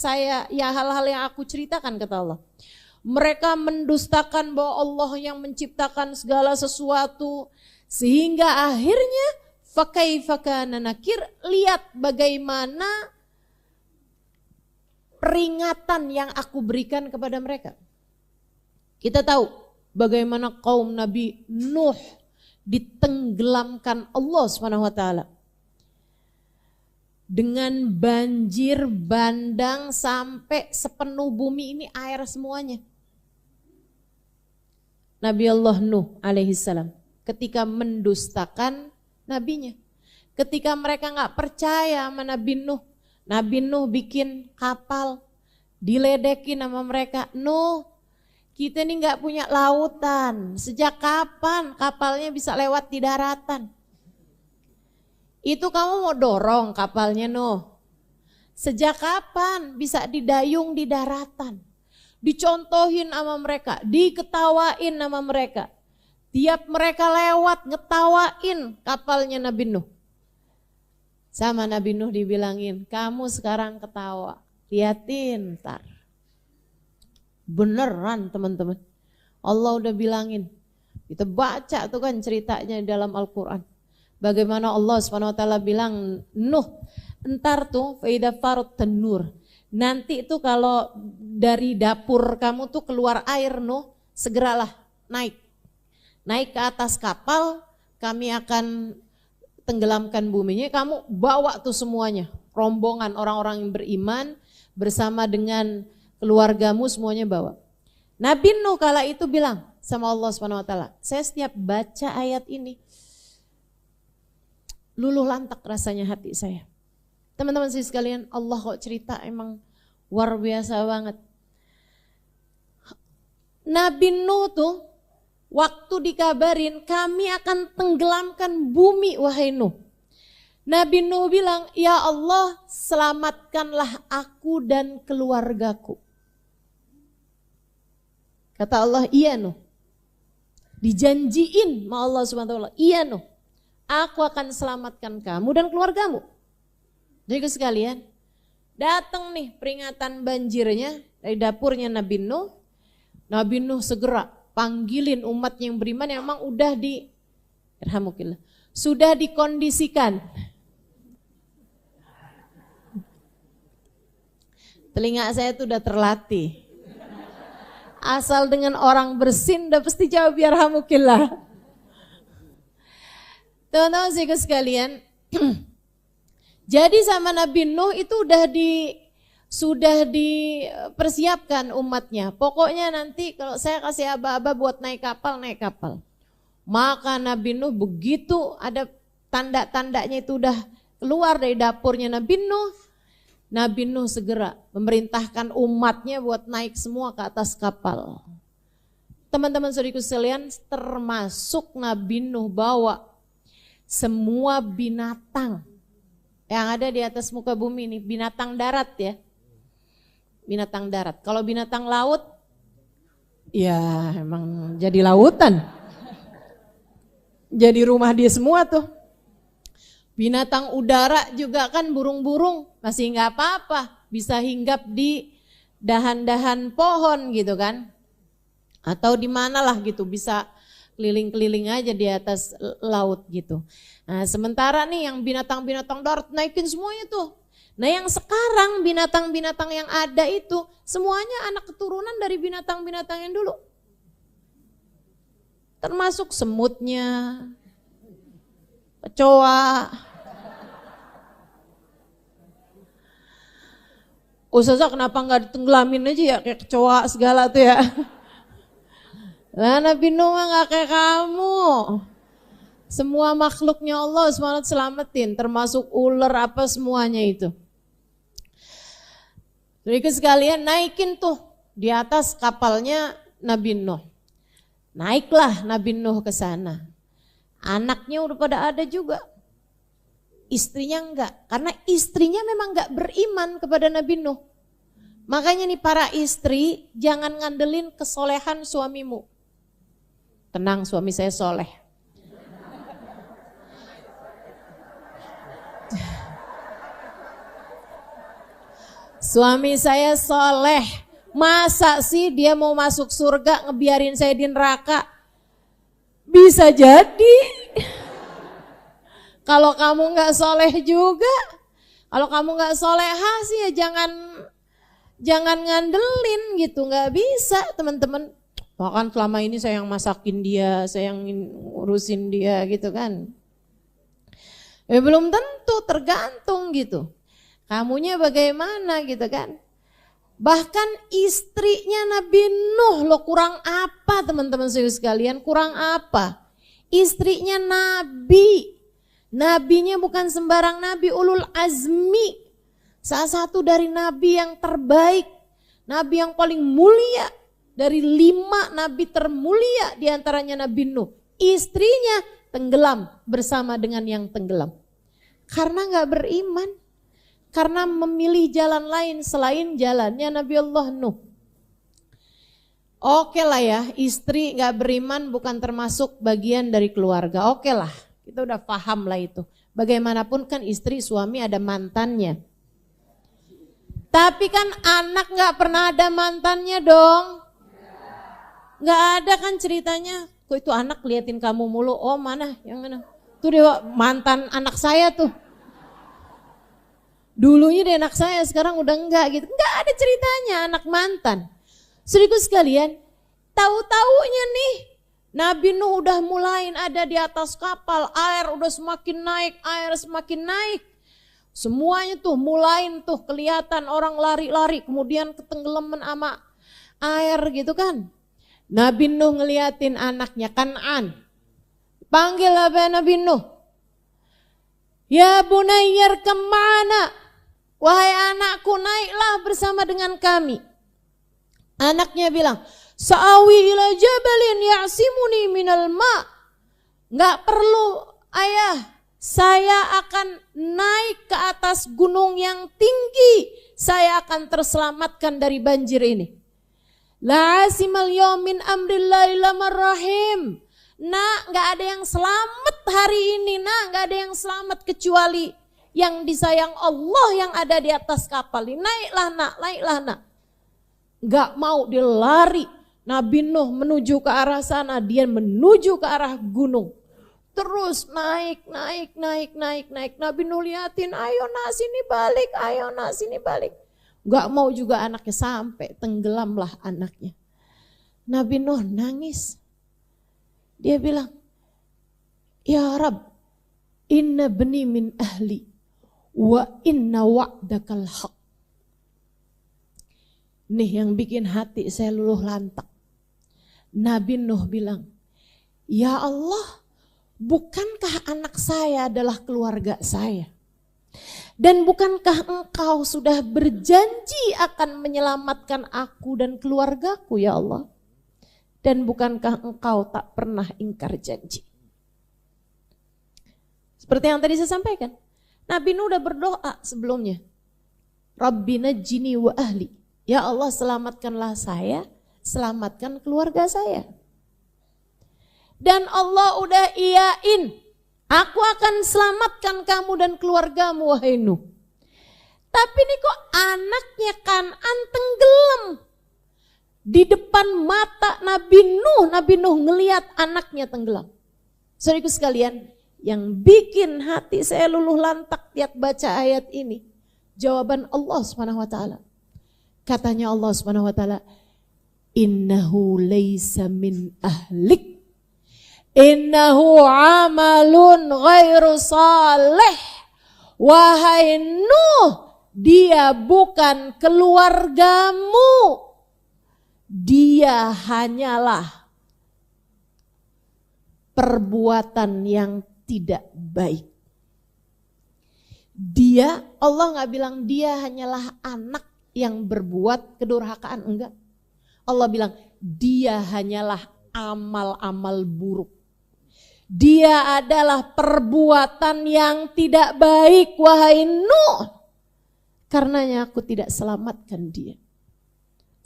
hal-hal yang aku ceritakan kata Allah. Mereka mendustakan bahwa Allah yang menciptakan segala sesuatu, sehingga akhirnya fakaifa kana nakir, lihat bagaimana peringatan yang aku berikan kepada mereka. Kita tahu bagaimana kaum Nabi Nuh ditenggelamkan Allah Subhanahu wa taala dengan banjir bandang sampai sepenuh bumi ini air semuanya. Nabi Allah Nuh alaihissalam ketika mendustakan nabinya, ketika mereka gak percaya sama Nabi Nuh bikin kapal, diledekin sama mereka. Nuh, kita ini gak punya lautan, sejak kapan kapalnya bisa lewat di daratan? Itu kamu mau dorong kapalnya Nuh? Sejak kapan bisa didayung di daratan? Dicontohin sama mereka, diketawain sama mereka. Tiap mereka lewat ngetawain kapalnya Nabi Nuh. Sama Nabi Nuh dibilangin, kamu sekarang ketawa, liatin ntar. Beneran teman-teman, Allah udah bilangin. Kita baca tuh kan ceritanya dalam Al-Quran. Bagaimana Allah SWT bilang, Nuh, entar tuh faida farut tenur. Nanti itu kalau dari dapur kamu tuh keluar air Nuh, segeralah naik. Naik ke atas kapal, kami akan tenggelamkan buminya, kamu bawa tuh semuanya. Rombongan orang-orang yang beriman bersama dengan keluargamu semuanya bawa. Nabi Nuh kala itu bilang, sama Allah Subhanahu wa taala. Saya setiap baca ayat ini luluh lantak rasanya hati saya. Teman-teman sekalian, Allah kok cerita emang luar biasa banget. Nabi Nuh tuh waktu dikabarin kami akan tenggelamkan bumi wahai Nuh. Nabi Nuh bilang, ya Allah selamatkanlah aku dan keluargaku. Kata Allah, iya Nuh. Dijanjiin sama Allah Subhanahu wa taala, iya Nuh. Aku akan selamatkan kamu dan keluargamu. Jadi sekalian, datang nih peringatan banjirnya dari dapurnya Nabi Nuh. Nabi Nuh segera panggilin umat yang beriman yang memang udah sudah dikondisikan. Telinga saya tuh udah terlatih. Asal dengan orang bersin udah pasti jawab yarhamukillah. Teman-teman sekalian, jadi sama Nabi Nuh itu sudah dipersiapkan umatnya. Pokoknya nanti kalau saya kasih aba-aba buat naik kapal. Maka Nabi Nuh begitu ada tanda-tandanya itu udah keluar dari dapurnya Nabi Nuh segera memerintahkan umatnya buat naik semua ke atas kapal. Teman-teman saudaraku sekalian, termasuk Nabi Nuh bawa semua binatang yang ada di atas muka bumi ini, binatang darat ya. Binatang darat. Kalau binatang laut, ya emang jadi lautan. Jadi rumah dia semua tuh. Binatang udara juga kan burung-burung masih nggak apa-apa. Bisa hinggap di dahan-dahan pohon gitu kan. Atau di mana lah gitu, bisa keliling-keliling aja di atas laut gitu. Nah sementara nih yang binatang-binatang darat naikin semuanya tuh. Nah yang sekarang binatang-binatang yang ada itu semuanya anak keturunan dari binatang-binatang yang dulu. Termasuk semutnya, kecoa. Ustazah kenapa nggak ditenggelamin aja ya kayak kecoa segala tuh ya. Nah Nabi Nuh mah nggak kayak kamu. Semua makhluknya Allah SWT selamatin, termasuk ular apa semuanya itu. Jadi sekalian naikin tuh di atas kapalnya Nabi Nuh. Naiklah Nabi Nuh ke sana. Anaknya udah pada ada juga. Istrinya enggak, karena istrinya memang enggak beriman kepada Nabi Nuh. Makanya nih para istri jangan ngandelin kesolehan suamimu. Tenang, suami saya soleh. Suami saya soleh. Masa sih dia mau masuk surga ngebiarin saya di neraka? Bisa jadi. Kalau kamu nggak soleh juga, kalau kamu nggak soleha sih ya jangan ngandelin gitu, nggak bisa teman-teman. Bahkan selama ini saya yang masakin dia, saya yang ngurusin dia gitu kan. Ya belum tentu, tergantung gitu. Kamunya bagaimana gitu kan. Bahkan istrinya Nabi Nuh loh, kurang apa teman-teman sekalian, kurang apa? Istrinya Nabi. Nabinya bukan sembarang nabi, ulul azmi. Salah satu dari nabi yang terbaik, nabi yang paling mulia. Dari 5 nabi termulia diantaranya Nabi Nuh. Istrinya tenggelam bersama dengan yang tenggelam. Karena gak beriman. Karena memilih jalan lain selain jalannya Nabi Allah Nuh. Oke lah ya, istri gak beriman bukan termasuk bagian dari keluarga. Oke lah. Kita udah paham lah itu. Bagaimanapun kan istri suami ada mantannya. Tapi kan anak gak pernah ada mantannya dong. Gak ada kan ceritanya. Kok itu anak liatin kamu mulu. Oh mana? Yang mana? Tuh dia mantan anak saya tuh. Dulunya dia anak saya, sekarang udah enggak gitu. Enggak ada ceritanya anak mantan. Saudaraku sekalian, tahu-taunya nih Nabi Nuh udah mulai ada di atas kapal, air udah semakin naik, semuanya tuh mulai tuh kelihatan orang lari-lari, kemudian ketenggelaman sama air gitu kan. Nabi Nuh ngeliatin anaknya Kan'an. Panggil apa Nabi Nuh? Ya bunayyar kemana? Wahai anakku, naiklah bersama dengan kami. Anaknya bilang, Sa'awi ila jabalin ya'simuni minal ma'. Enggak perlu ayah, saya akan naik ke atas gunung yang tinggi. Saya akan terselamatkan dari banjir ini. La asimal yawmin amrillahi lamarrahim. Nak, gak ada yang selamat hari ini, nak, gak ada yang selamat kecuali yang disayang Allah yang ada di atas kapal ini. Naiklah nak, naiklah nak. Gak mau, dia lari. Nabi Nuh menuju ke arah sana, dia menuju ke arah gunung. Terus naik. Nabi Nuh liatin, ayo nak sini balik, ayo nak sini balik. Gak mau juga anaknya, sampai tenggelamlah anaknya. Nabi Nuh nangis. Dia bilang, Ya Rab, inna bani min ahli, wa inna wa'dakal haq. Nih yang bikin hati saya luluh lantak. Nabi Nuh bilang, Ya Allah, bukankah anak saya adalah keluarga saya? Dan bukankah engkau sudah berjanji akan menyelamatkan aku dan keluargaku ya Allah? Dan bukankah engkau tak pernah ingkar janji? Seperti yang tadi saya sampaikan, Nabi Nuh udah berdoa sebelumnya. Rabbi najjini wa ahli. Ya Allah, selamatkanlah saya, selamatkan keluarga saya. Dan Allah udah iyain, aku akan selamatkan kamu dan keluargamu wahai Nuh. Tapi ini kok anaknya Kan'an tenggelam. Di depan mata Nabi Nuh ngelihat anaknya tenggelam. Saudaraku sekalian, yang bikin hati saya luluh lantak tiap baca ayat ini, jawaban Allah SWT. Katanya Allah SWT, innahu laysa min ahlik, innahu amalun ghairu salih. Wahai Nuh, dia bukan keluargamu. Dia hanyalah perbuatan yang tidak baik. Dia, Allah gak bilang dia hanyalah anak yang berbuat kedurhakaan, enggak. Allah bilang dia hanyalah amal-amal buruk. Dia adalah perbuatan yang tidak baik, wahai Nuh. Karenanya aku tidak selamatkan dia.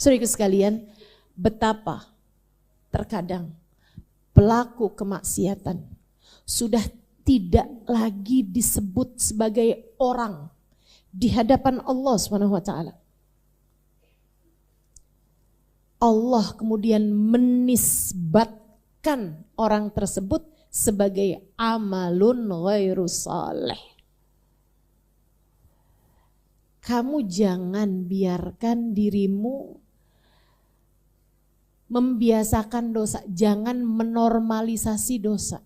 Saudaraku sekalian, betapa terkadang pelaku kemaksiatan sudah tidak lagi disebut sebagai orang di hadapan Allah SWT. Allah kemudian menisbatkan orang tersebut sebagai amalun ghairu salih. Kamu jangan biarkan dirimu membiasakan dosa, jangan menormalisasi dosa.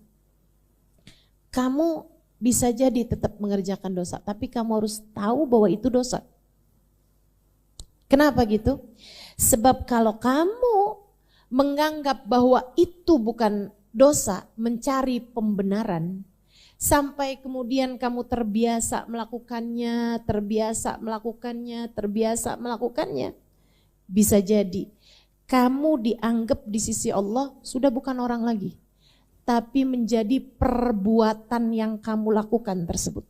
Kamu bisa jadi tetap mengerjakan dosa, tapi kamu harus tahu bahwa itu dosa. Kenapa gitu? Sebab kalau kamu menganggap bahwa itu bukan dosa, mencari pembenaran, sampai kemudian kamu terbiasa melakukannya, bisa jadi kamu dianggap di sisi Allah sudah bukan orang lagi, tapi menjadi perbuatan yang kamu lakukan tersebut.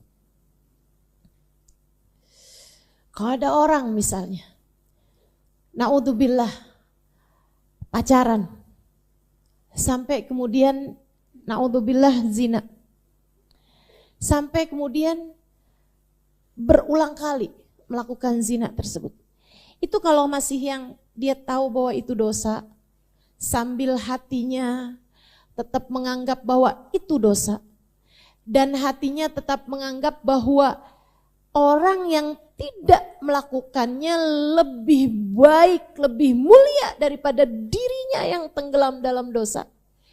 Kalau ada orang misalnya, naudzubillah, pacaran, sampai kemudian naudzubillah zina, sampai kemudian berulang kali melakukan zina tersebut. Itu kalau masih yang dia tahu bahwa itu dosa, sambil hatinya tetap menganggap bahwa itu dosa, dan hatinya tetap menganggap bahwa orang yang tidak melakukannya lebih baik, lebih mulia daripada dirinya yang tenggelam dalam dosa.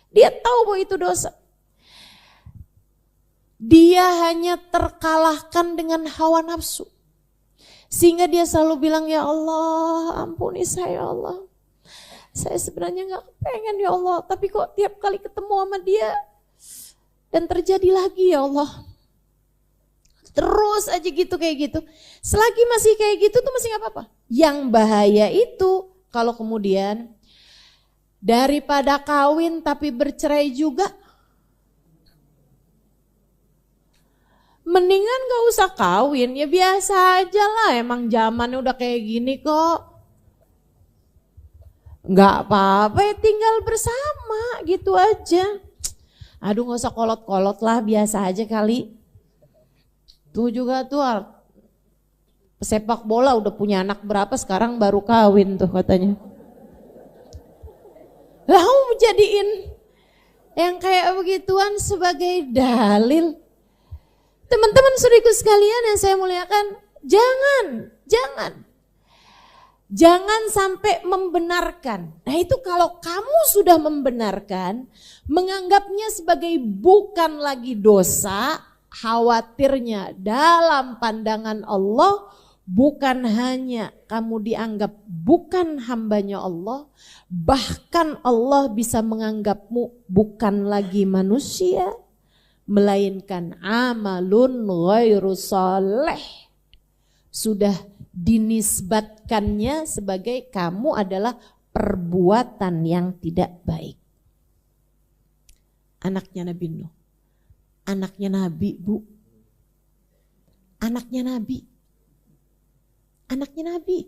Dia tahu bahwa itu dosa. Dia hanya terkalahkan dengan hawa nafsu. Sehingga dia selalu bilang, ya Allah, ampuni saya Allah. Saya sebenarnya gak pengen ya Allah, tapi kok tiap kali ketemu sama dia dan terjadi lagi ya Allah. Terus aja gitu kayak gitu. Selagi masih kayak gitu tuh masih gak apa-apa. Yang bahaya itu kalau kemudian daripada kawin tapi bercerai juga, mendingan gak usah kawin, ya biasa aja lah, emang zamannya udah kayak gini kok. Gak apa-apa ya tinggal bersama gitu aja. Aduh gak usah kolot-kolot lah, biasa aja kali. Tuh juga tuh pesepak bola udah punya anak berapa sekarang baru kawin tuh katanya. Lalu menjadiin yang kayak begituan sebagai dalil. Teman-teman saudaraku sekalian yang saya muliakan, jangan sampai membenarkan. Nah itu kalau kamu sudah membenarkan, menganggapnya sebagai bukan lagi dosa, khawatirnya dalam pandangan Allah bukan hanya kamu dianggap bukan hambanya Allah, bahkan Allah bisa menganggapmu bukan lagi manusia, melainkan amalun ghairu sholeh. Sudah dinisbatkannya sebagai kamu adalah perbuatan yang tidak baik. Anaknya Nabi Nuh, anaknya Nabi, Bu. Anaknya Nabi. Anaknya Nabi.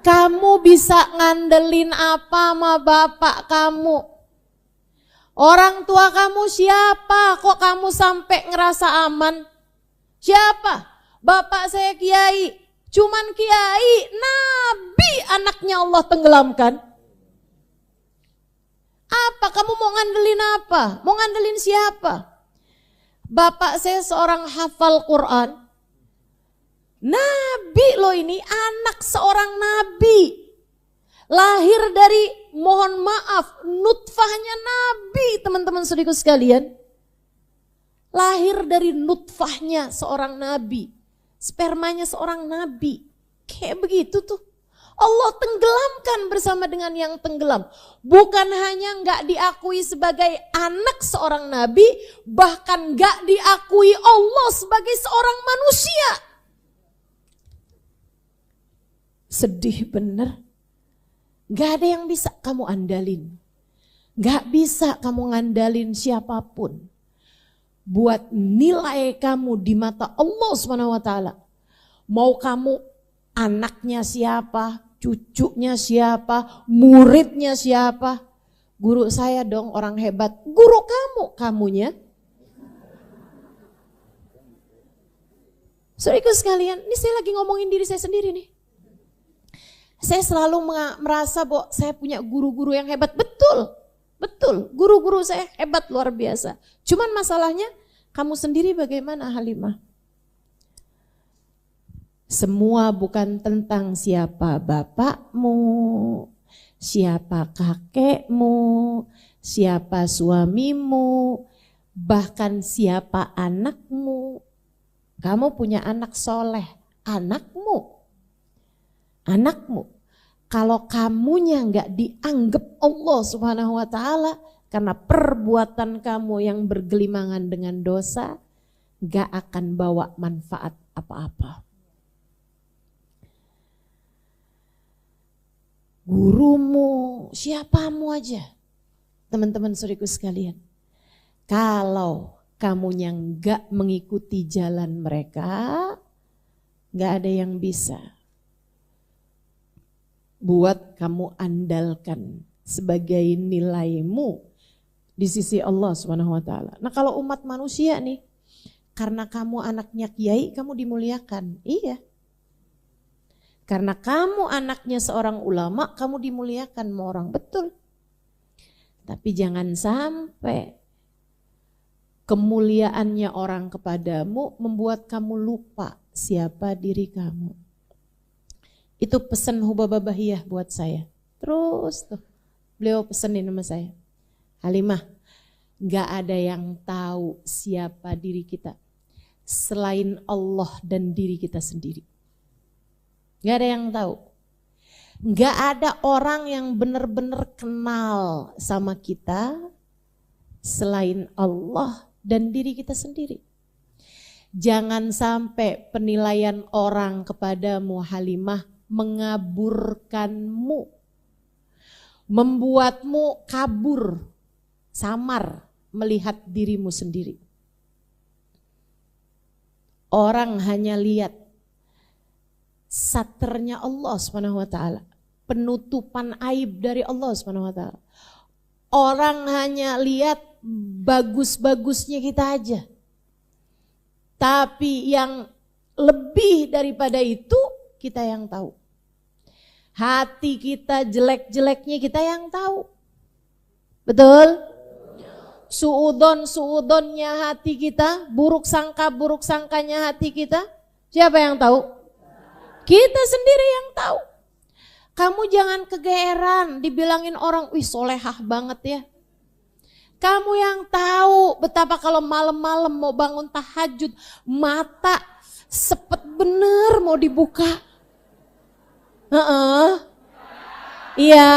Kamu bisa ngandelin apa sama bapak kamu? Orang tua kamu siapa? Kok kamu sampai ngerasa aman? Siapa? Bapak saya kiai. Cuman kiai, Nabi anaknya Allah tenggelamkan. Apa? Kamu mau ngandelin apa? Mau ngandelin siapa? Bapak saya seorang hafal Quran. Nabi loh ini, anak seorang nabi. Lahir dari, mohon maaf, nutfahnya nabi, teman-teman saudaraku sekalian. Lahir dari nutfahnya seorang nabi. Spermanya seorang nabi. Kayak begitu tuh. Allah tenggelamkan bersama dengan yang tenggelam. Bukan hanya gak diakui sebagai anak seorang nabi, bahkan gak diakui Allah sebagai seorang manusia. Sedih bener. Gak ada yang bisa kamu andalin. Gak bisa kamu ngandalin siapapun. Buat nilai kamu di mata Allah SWT. Mau kamu anaknya siapa, cucunya siapa, muridnya siapa. Guru saya dong orang hebat. Guru kamu, kamunya. Saudaraku sekalian, ini saya lagi ngomongin diri saya sendiri nih. Saya selalu merasa bahwa saya punya guru-guru yang hebat. Betul, guru-guru saya hebat luar biasa. Cuman masalahnya kamu sendiri bagaimana Halimah? Semua bukan tentang siapa bapakmu, siapa kakekmu, siapa suamimu, bahkan siapa anakmu. Kamu punya anak soleh, anakmu. Kalau kamunya nggak dianggap Allah Subhanahu wa taala karena perbuatan kamu yang bergelimangan dengan dosa, nggak akan bawa manfaat apa-apa. Gurumu, siapamu aja, teman-teman saudaraku sekalian. Kalau kamunya nggak mengikuti jalan mereka, nggak ada yang bisa buat kamu andalkan sebagai nilaimu di sisi Allah Subhanahu wa taala. Nah, kalau umat manusia nih, karena kamu anaknya kiai, kamu dimuliakan. Iya. Karena kamu anaknya seorang ulama, kamu dimuliakan sama orang. Betul. Tapi jangan sampai kemuliaannya orang kepadamu membuat kamu lupa siapa diri kamu. Itu pesan Hubabah Bahiyah buat saya. Terus tuh beliau pesenin sama saya. Halimah, gak ada yang tahu siapa diri kita selain Allah dan diri kita sendiri. Gak ada yang tahu. Nggak ada orang yang benar-benar kenal sama kita selain Allah dan diri kita sendiri. Jangan sampai penilaian orang kepadamu Halimah mengaburkanmu, membuatmu kabur, samar melihat dirimu sendiri. Orang hanya lihat saternya Allah Subhanahu wa taala, penutupan aib dari Allah Subhanahu wa taala. Orang hanya lihat bagus-bagusnya kita aja. Tapi yang lebih daripada itu kita yang tahu. Hati kita jelek-jeleknya kita yang tahu. Betul? Suudon-suudonnya hati kita, buruk sangkanya hati kita, siapa yang tahu? Kita sendiri yang tahu. Kamu jangan kegeeran dibilangin orang, wih solehah banget ya. Kamu yang tahu betapa kalau malam-malam mau bangun tahajud, mata sepet bener mau dibuka. Iya.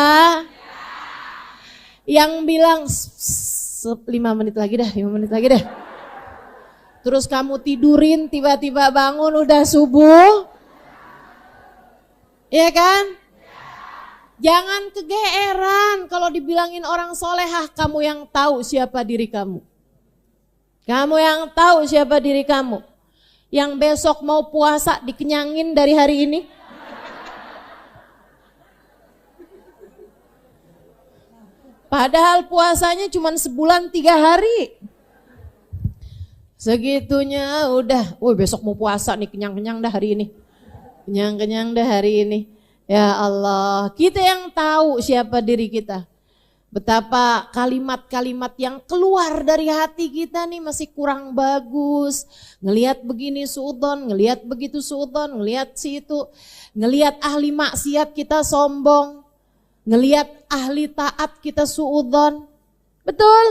Yang bilang 5 menit lagi dah, 5 menit lagi deh. Terus kamu tidurin, tiba-tiba bangun udah subuh. Iya kan? Jangan kegeeran kalau dibilangin orang solehah, kamu yang tahu siapa diri kamu. Kamu yang tahu siapa diri kamu. Yang besok mau puasa dikenyangin dari hari ini. Padahal puasanya cuma sebulan 3 hari. Segitunya udah, besok mau puasa nih, kenyang-kenyang dah hari ini. Kenyang-kenyang dah hari ini. Ya Allah, kita yang tahu siapa diri kita. Betapa kalimat-kalimat yang keluar dari hati kita nih masih kurang bagus. Ngelihat begini suudon, ngelihat begitu suudon, ngelihat situ. Ngelihat ahli maksiat kita sombong. Ngelihat ahli taat kita suudon. Betul?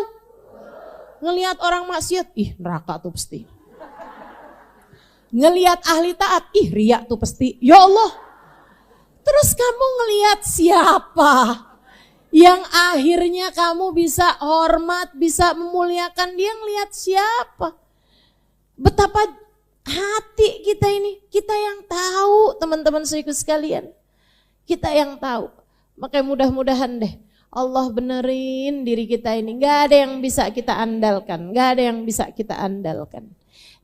Ngelihat orang maksiat, ih neraka tuh pasti. Ngelihat ahli taat, ih riak tuh pasti. Ya Allah. Terus kamu ngelihat siapa yang akhirnya kamu bisa hormat, bisa memuliakan dia, ngelihat siapa? Betapa hati kita ini, kita yang tahu teman-teman saudaraku sekalian. Kita yang tahu. Makanya mudah-mudahan deh Allah benerin diri kita ini. Gak ada yang bisa kita andalkan, gak ada yang bisa kita andalkan.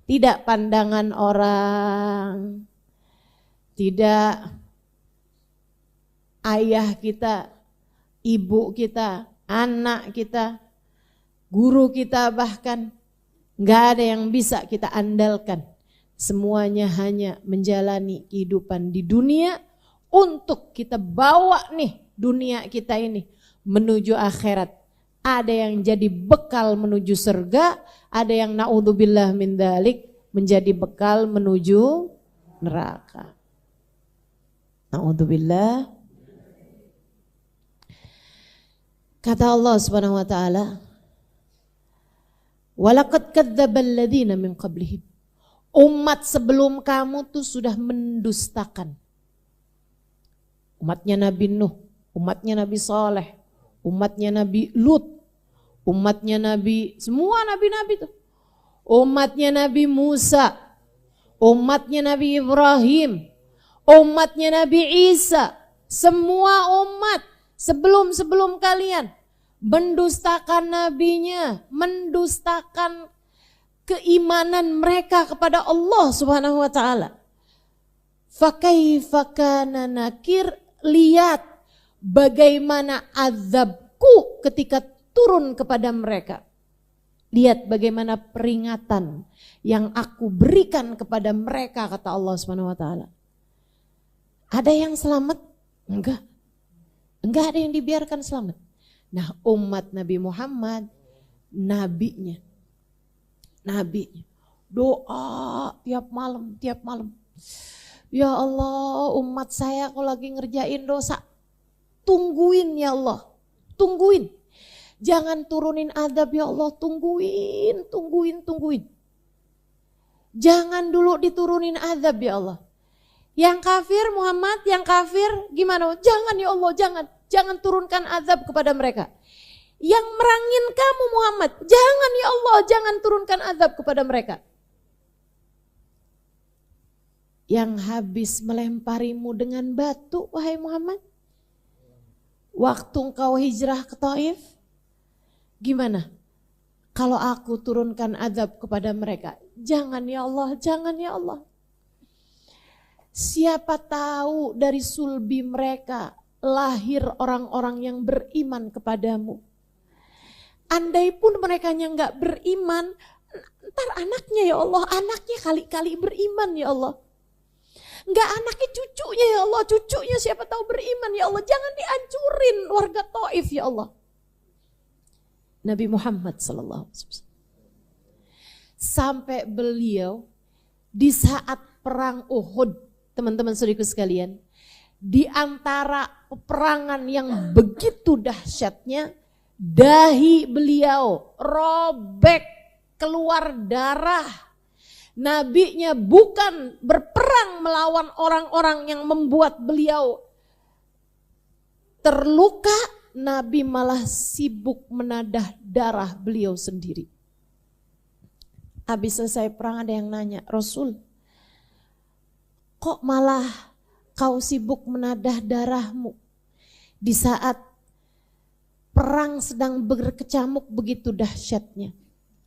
Tidak pandangan orang, tidak ayah kita, ibu kita, anak kita, guru kita bahkan. Gak ada yang bisa kita andalkan. Semuanya hanya menjalani kehidupan di dunia untuk kita bawa nih dunia kita ini menuju akhirat. Ada yang jadi bekal menuju surga, ada yang naudzubillah min dzalik menjadi bekal menuju neraka. Naudzubillah. Kata Allah Subhanahu wa taala, "Walaqad kadzdzabal ladzina min qablihim." Umat sebelum kamu tuh sudah mendustakan. Umatnya Nabi Nuh, umatnya Nabi Saleh, umatnya Nabi Lut, umatnya Nabi, semua nabi-nabi tuh. Umatnya Nabi Musa, umatnya Nabi Ibrahim, umatnya Nabi Isa, semua umat sebelum kalian mendustakan nabinya, mendustakan keimanan mereka kepada Allah Subhanahu wa taala. Fakaifa kana nakir, lihat bagaimana azabku ketika turun kepada mereka. Lihat bagaimana peringatan yang aku berikan kepada mereka, kata Allah Subhanahu wa taala. Ada yang selamat? Enggak. Enggak ada yang dibiarkan selamat. Nah, umat Nabi Muhammad, nabinya doa tiap malam. Ya Allah, umat saya kalau lagi ngerjain dosa, tungguin ya Allah, tungguin. Jangan turunin azab ya Allah, tungguin. Jangan dulu diturunin azab ya Allah. Yang kafir Muhammad, yang kafir gimana? Jangan ya Allah, jangan turunkan azab kepada mereka. Yang merangin kamu Muhammad, jangan ya Allah, jangan turunkan azab kepada mereka. Yang habis melemparimu dengan batu, wahai Muhammad, waktu engkau hijrah ke Taif, gimana? Kalau aku turunkan azab kepada mereka, jangan ya Allah, jangan ya Allah. Siapa tahu dari sulbi mereka lahir orang-orang yang beriman kepadamu. Andai pun mereka yang gak beriman, ntar anaknya ya Allah, anaknya kali-kali beriman ya Allah. Enggak anaknya cucunya ya Allah, cucunya siapa tahu beriman ya Allah. Jangan dihancurin warga Taif ya Allah. Nabi Muhammad sallallahu alaihi wasallam sampai beliau di saat perang Uhud, teman-teman saudaraku sekalian, di antara peperangan yang begitu dahsyatnya, dahi beliau robek keluar darah. Nabinya bukan berperang melawan orang-orang yang membuat beliau terluka, Nabi malah sibuk menadah darah beliau sendiri. Habis selesai perang ada yang nanya, Rasul, kok malah kau sibuk menadah darahmu di saat perang sedang berkecamuk begitu dahsyatnya?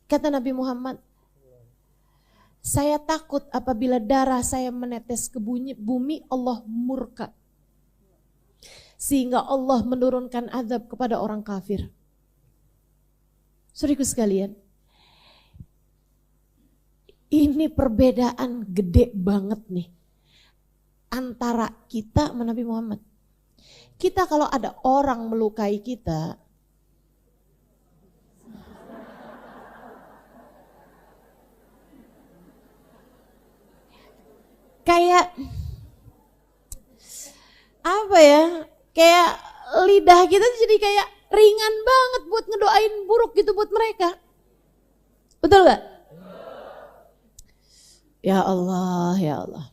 Kata Nabi Muhammad, saya takut apabila darah saya menetes ke bumi, Allah murka. Sehingga Allah menurunkan azab kepada orang kafir. Saudaraku sekalian, ini perbedaan gede banget nih antara kita sama Nabi Muhammad. Kita kalau ada orang melukai kita, kayak apa ya, kayak lidah kita jadi kayak ringan banget buat ngedoain buruk gitu buat mereka. Betul gak? Ya Allah, ya Allah.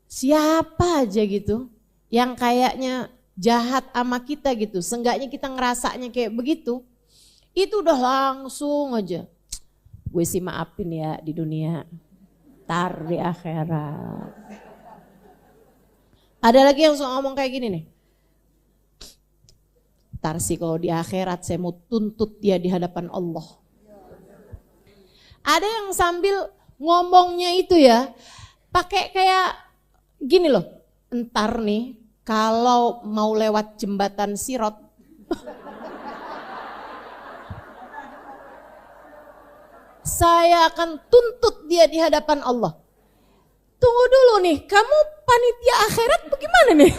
Siapa aja gitu yang kayaknya jahat sama kita gitu, seenggaknya kita ngerasanya kayak begitu, itu udah langsung aja, gue sih maafin ya di dunia, tar di akhirat. Ada lagi yang suka ngomong kayak gini nih, tar sih kalau di akhirat saya mau tuntut dia di hadapan Allah. Ada yang sambil ngomongnya itu ya, pakai kayak gini loh, entar nih kalau mau lewat jembatan Sirat, saya akan tuntut dia di hadapan Allah. Tunggu dulu nih, kamu panitia akhirat bagaimana nih?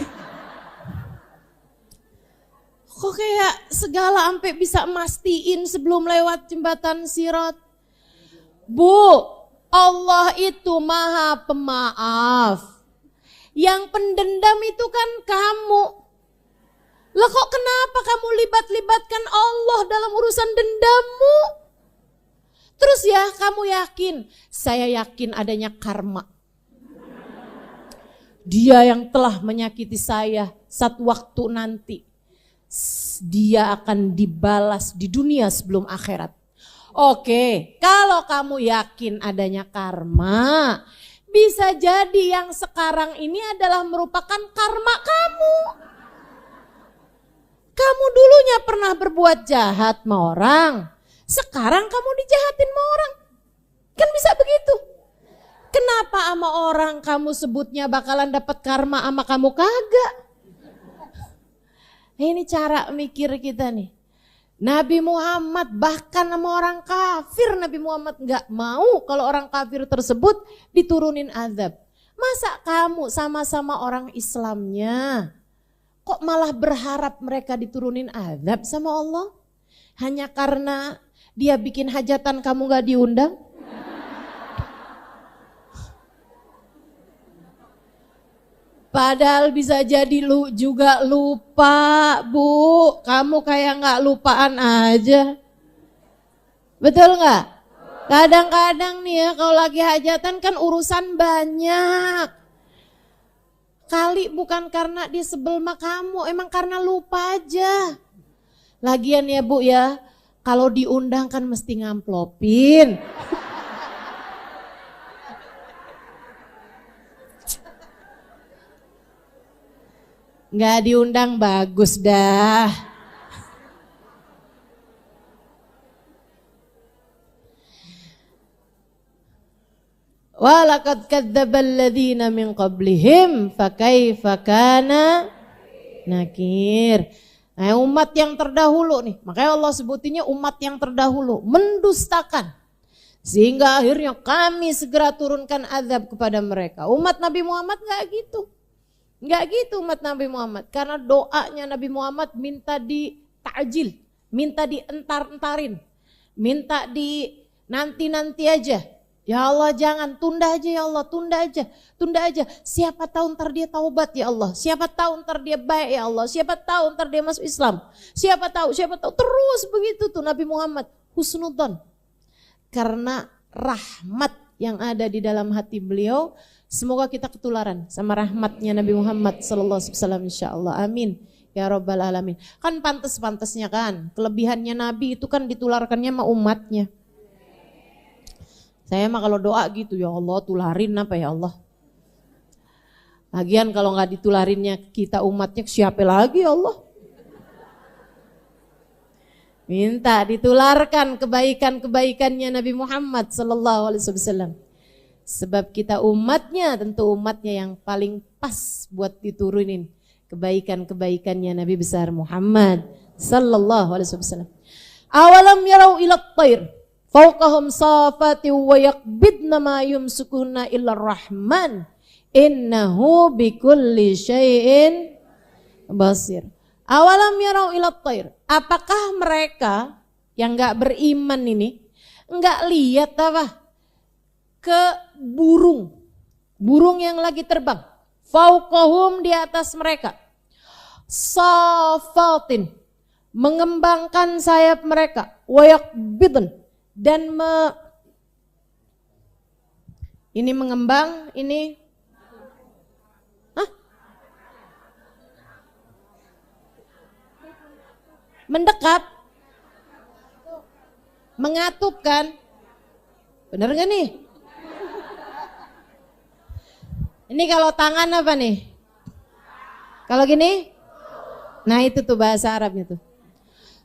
Kok kayak segala sampai bisa mastiin sebelum lewat jembatan Sirat? Bu, Allah itu maha pemaaf. Yang pendendam itu kan kamu. Lah kok kenapa kamu libat-libatkan Allah dalam urusan dendammu? Terus ya kamu yakin, saya yakin adanya karma. Dia yang telah menyakiti saya, satu waktu nanti dia akan dibalas di dunia sebelum akhirat. Oke, kalau kamu yakin adanya karma, bisa jadi yang sekarang ini adalah merupakan karma kamu. Kamu dulunya pernah berbuat jahat sama orang, sekarang kamu dijahatin sama orang. Kan bisa begitu. Kenapa sama orang kamu sebutnya bakalan dapat karma, sama kamu kagak? Ini cara mikir kita nih. Nabi Muhammad bahkan sama orang kafir, Nabi Muhammad gak mau kalau orang kafir tersebut diturunin azab. Masa kamu sama-sama orang Islamnya kok malah berharap mereka diturunin azab sama Allah? Hanya karena dia bikin hajatan kamu gak diundang? Padahal bisa jadi lu juga lupa, Bu. Kamu kayak gak lupaan aja. Betul gak? Kadang-kadang nih ya kalau lagi hajatan kan urusan banyak. kali bukan karena dia sebel sama kamu, emang karena lupa aja. Lagian ya Bu ya, kalau diundang kan mesti ngamplopin. Nggak diundang bagus dah. Walaqad kadzdzabal ladzina min qablihim fakaifa kana nakir. Nah, umat yang terdahulu nih, makanya Allah sebutinnya umat yang terdahulu mendustakan. Sehingga akhirnya kami segera turunkan azab kepada mereka. Umat Nabi Muhammad enggak gitu. Enggak gitu umat Nabi Muhammad. Karena doanya Nabi Muhammad minta di ta'jil, minta dientar-entarin, minta di nanti-nanti aja. Ya Allah jangan, tunda aja ya Allah, tunda aja. Siapa tahu ntar dia taubat ya Allah, siapa tahu ntar dia baik ya Allah, siapa tahu ntar dia masuk Islam, siapa tahu, terus begitu tuh Nabi Muhammad, husnudzon. Karena rahmat yang ada di dalam hati beliau, semoga kita ketularan sama rahmatnya Nabi Muhammad sallallahu alaihi wasallam insyaallah, amin. Ya Rabbal Alamin. Kan pantas-pantasnya kan, kelebihannya Nabi itu kan ditularkannya sama umatnya. Saya mah kalau doa gitu, ya Allah tularin apa ya Allah. Lagian kalau nggak ditularinnya kita umatnya, siapa lagi ya Allah. Minta ditularkan kebaikan-kebaikannya Nabi Muhammad sallallahu alaihi wasallam. Sebab kita umatnya, tentu umatnya yang paling pas buat diturunin kebaikan-kebaikannya Nabi besar Muhammad sallallahu alaihi wasallam. Awalam yarau ila at-tayr fawqahum safati wa yaqbidna ma yumsukuna illa rahman innahu bikulli syai'in basir. Awalam yarau ila at-tayr, apakah mereka yang enggak beriman ini enggak lihat apa ke burung yang lagi terbang, fauqahum di atas mereka, safatin mengembangkan sayap mereka, wayaqbidun dan ini mengembang, ini mendekap, mengatup kan, bener gak nih? Ini kalau tangan apa nih? Kalau gini? Nah itu tuh bahasa Arabnya tuh.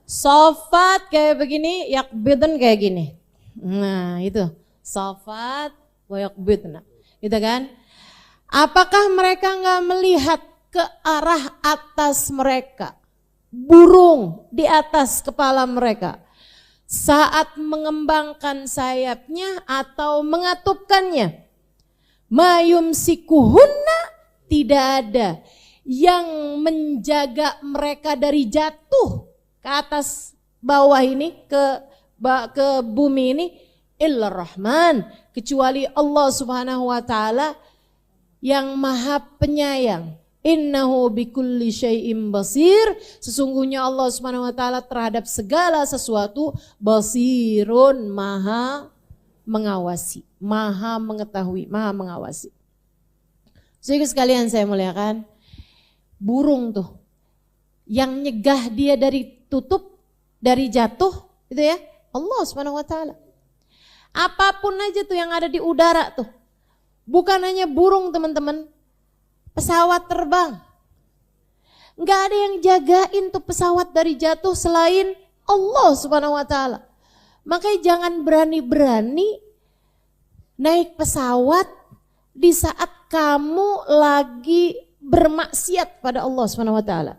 Sofat kayak begini, yakbidun kayak gini. Nah itu, sofat wa yakbidun. Gitu kan? Apakah mereka nggak melihat ke arah atas mereka? Burung di atas kepala mereka. Saat mengembangkan sayapnya atau mengatupkannya. Mayum sikuhunna, tidak ada yang menjaga mereka dari jatuh ke atas bawah ini, ke bumi ini, illa rahman, kecuali Allah subhanahu wa ta'ala yang maha penyayang. Innahu bikulli syai'im basir, sesungguhnya Allah subhanahu wa ta'ala terhadap segala sesuatu basirun, maha mengawasi, maha mengetahui, maha mengawasi. Saudara sekalian saya muliakan, burung tuh yang nyegah dia dari tutup, dari jatuh, itu ya Allah Subhanahu wa taala. Apapun aja tuh yang ada di udara tuh. Bukan hanya burung teman-teman, pesawat terbang. Enggak ada yang jagain tuh pesawat dari jatuh selain Allah Subhanahu wa taala. Makanya jangan berani-berani naik pesawat di saat kamu lagi bermaksiat pada Allah Subhanahu wa taala.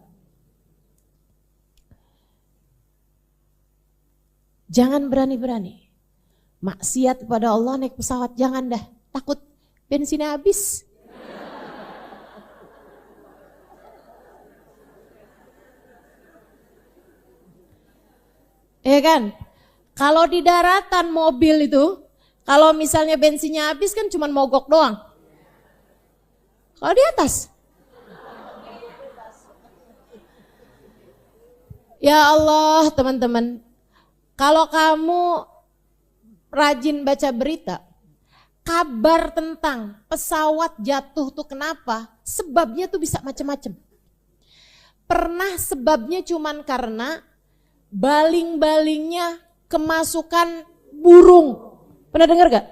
Jangan berani-berani maksiat pada Allah naik pesawat, jangan dah, takut bensinnya habis. Ya kan? Kalau di daratan mobil itu, kalau misalnya bensinnya habis kan cuma mogok doang. Kalau di atas, ya Allah teman-teman, kalau kamu rajin baca berita, kabar tentang pesawat jatuh tuh kenapa? Sebabnya tuh bisa macam-macam. Pernah sebabnya cuman karena baling-balingnya kemasukan burung. Pernah dengar gak?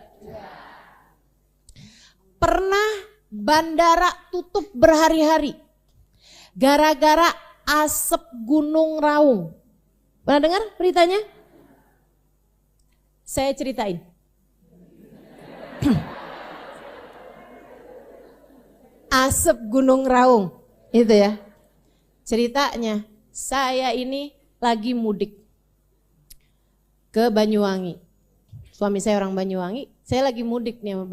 Pernah bandara tutup berhari-hari gara-gara asap Gunung Raung. Pernah dengar beritanya? Saya ceritain. Asap Gunung Raung, itu ya. Ceritanya, saya ini lagi mudik ke Banyuwangi. Suami saya orang Banyuwangi, saya lagi mudik nih sama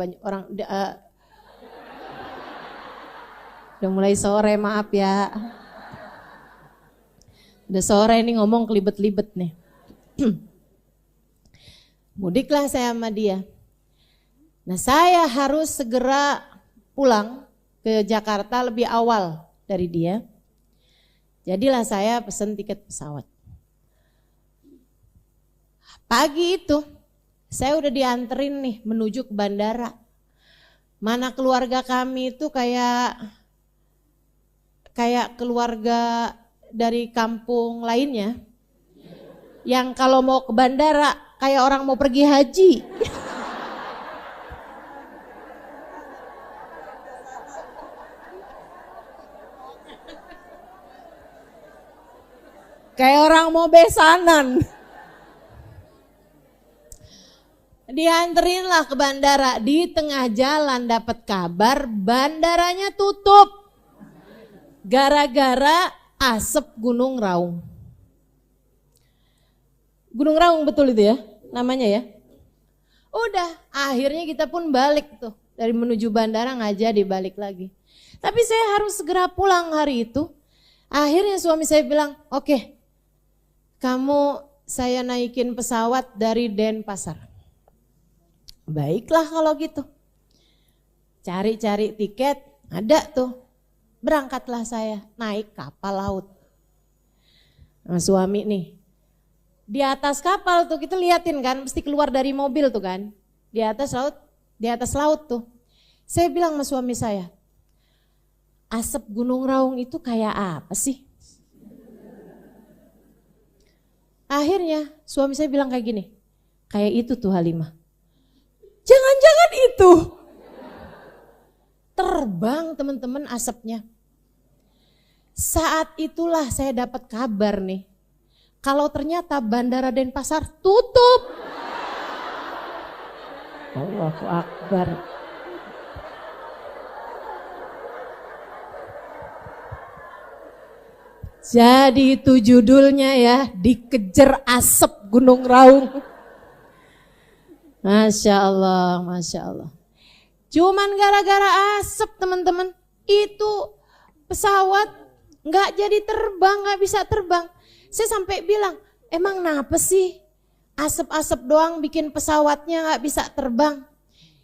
udah mulai sore, maaf ya. Udah sore ini ngomong kelibet-libet nih. Mudiklah saya sama dia. Nah, saya harus segera pulang ke Jakarta lebih awal dari dia. Jadilah saya pesen tiket pesawat. Pagi itu saya udah dianterin nih menuju ke bandara. Mana keluarga kami itu kayak keluarga dari kampung lainnya. Yang kalau mau ke bandara kayak orang mau pergi haji. Kayak orang mau besanan. Dianterin lah ke bandara, di tengah jalan dapat kabar bandaranya tutup. Gara-gara asap Gunung Raung. Gunung Raung betul itu ya namanya ya. Udah akhirnya kita pun balik tuh. Dari menuju bandara nggak jadi balik lagi. Tapi saya harus segera pulang hari itu. Akhirnya suami saya bilang, oke, kamu saya naikin pesawat dari Denpasar. Baiklah kalau gitu. Cari-cari tiket, ada tuh. Berangkatlah saya naik kapal laut. Nah, suami nih. Di atas kapal tuh kita liatin kan, mesti keluar dari mobil tuh kan. Di atas laut tuh. Saya bilang sama suami saya, asap Gunung Raung itu kayak apa sih? Akhirnya suami saya bilang kayak gini, kayak itu tuh Halimah. Jangan-jangan itu. Terbang teman-teman asapnya. Saat itulah saya dapat kabar nih. Kalau ternyata Bandara Denpasar tutup. Allahu Akbar. Jadi itu judulnya ya, dikejar asap Gunung Raung. Masya Allah, Masya Allah. Cuman gara-gara asap teman-teman, itu pesawat gak jadi terbang, gak bisa terbang. Saya sampai bilang, emang kenapa sih asap-asap doang bikin pesawatnya gak bisa terbang?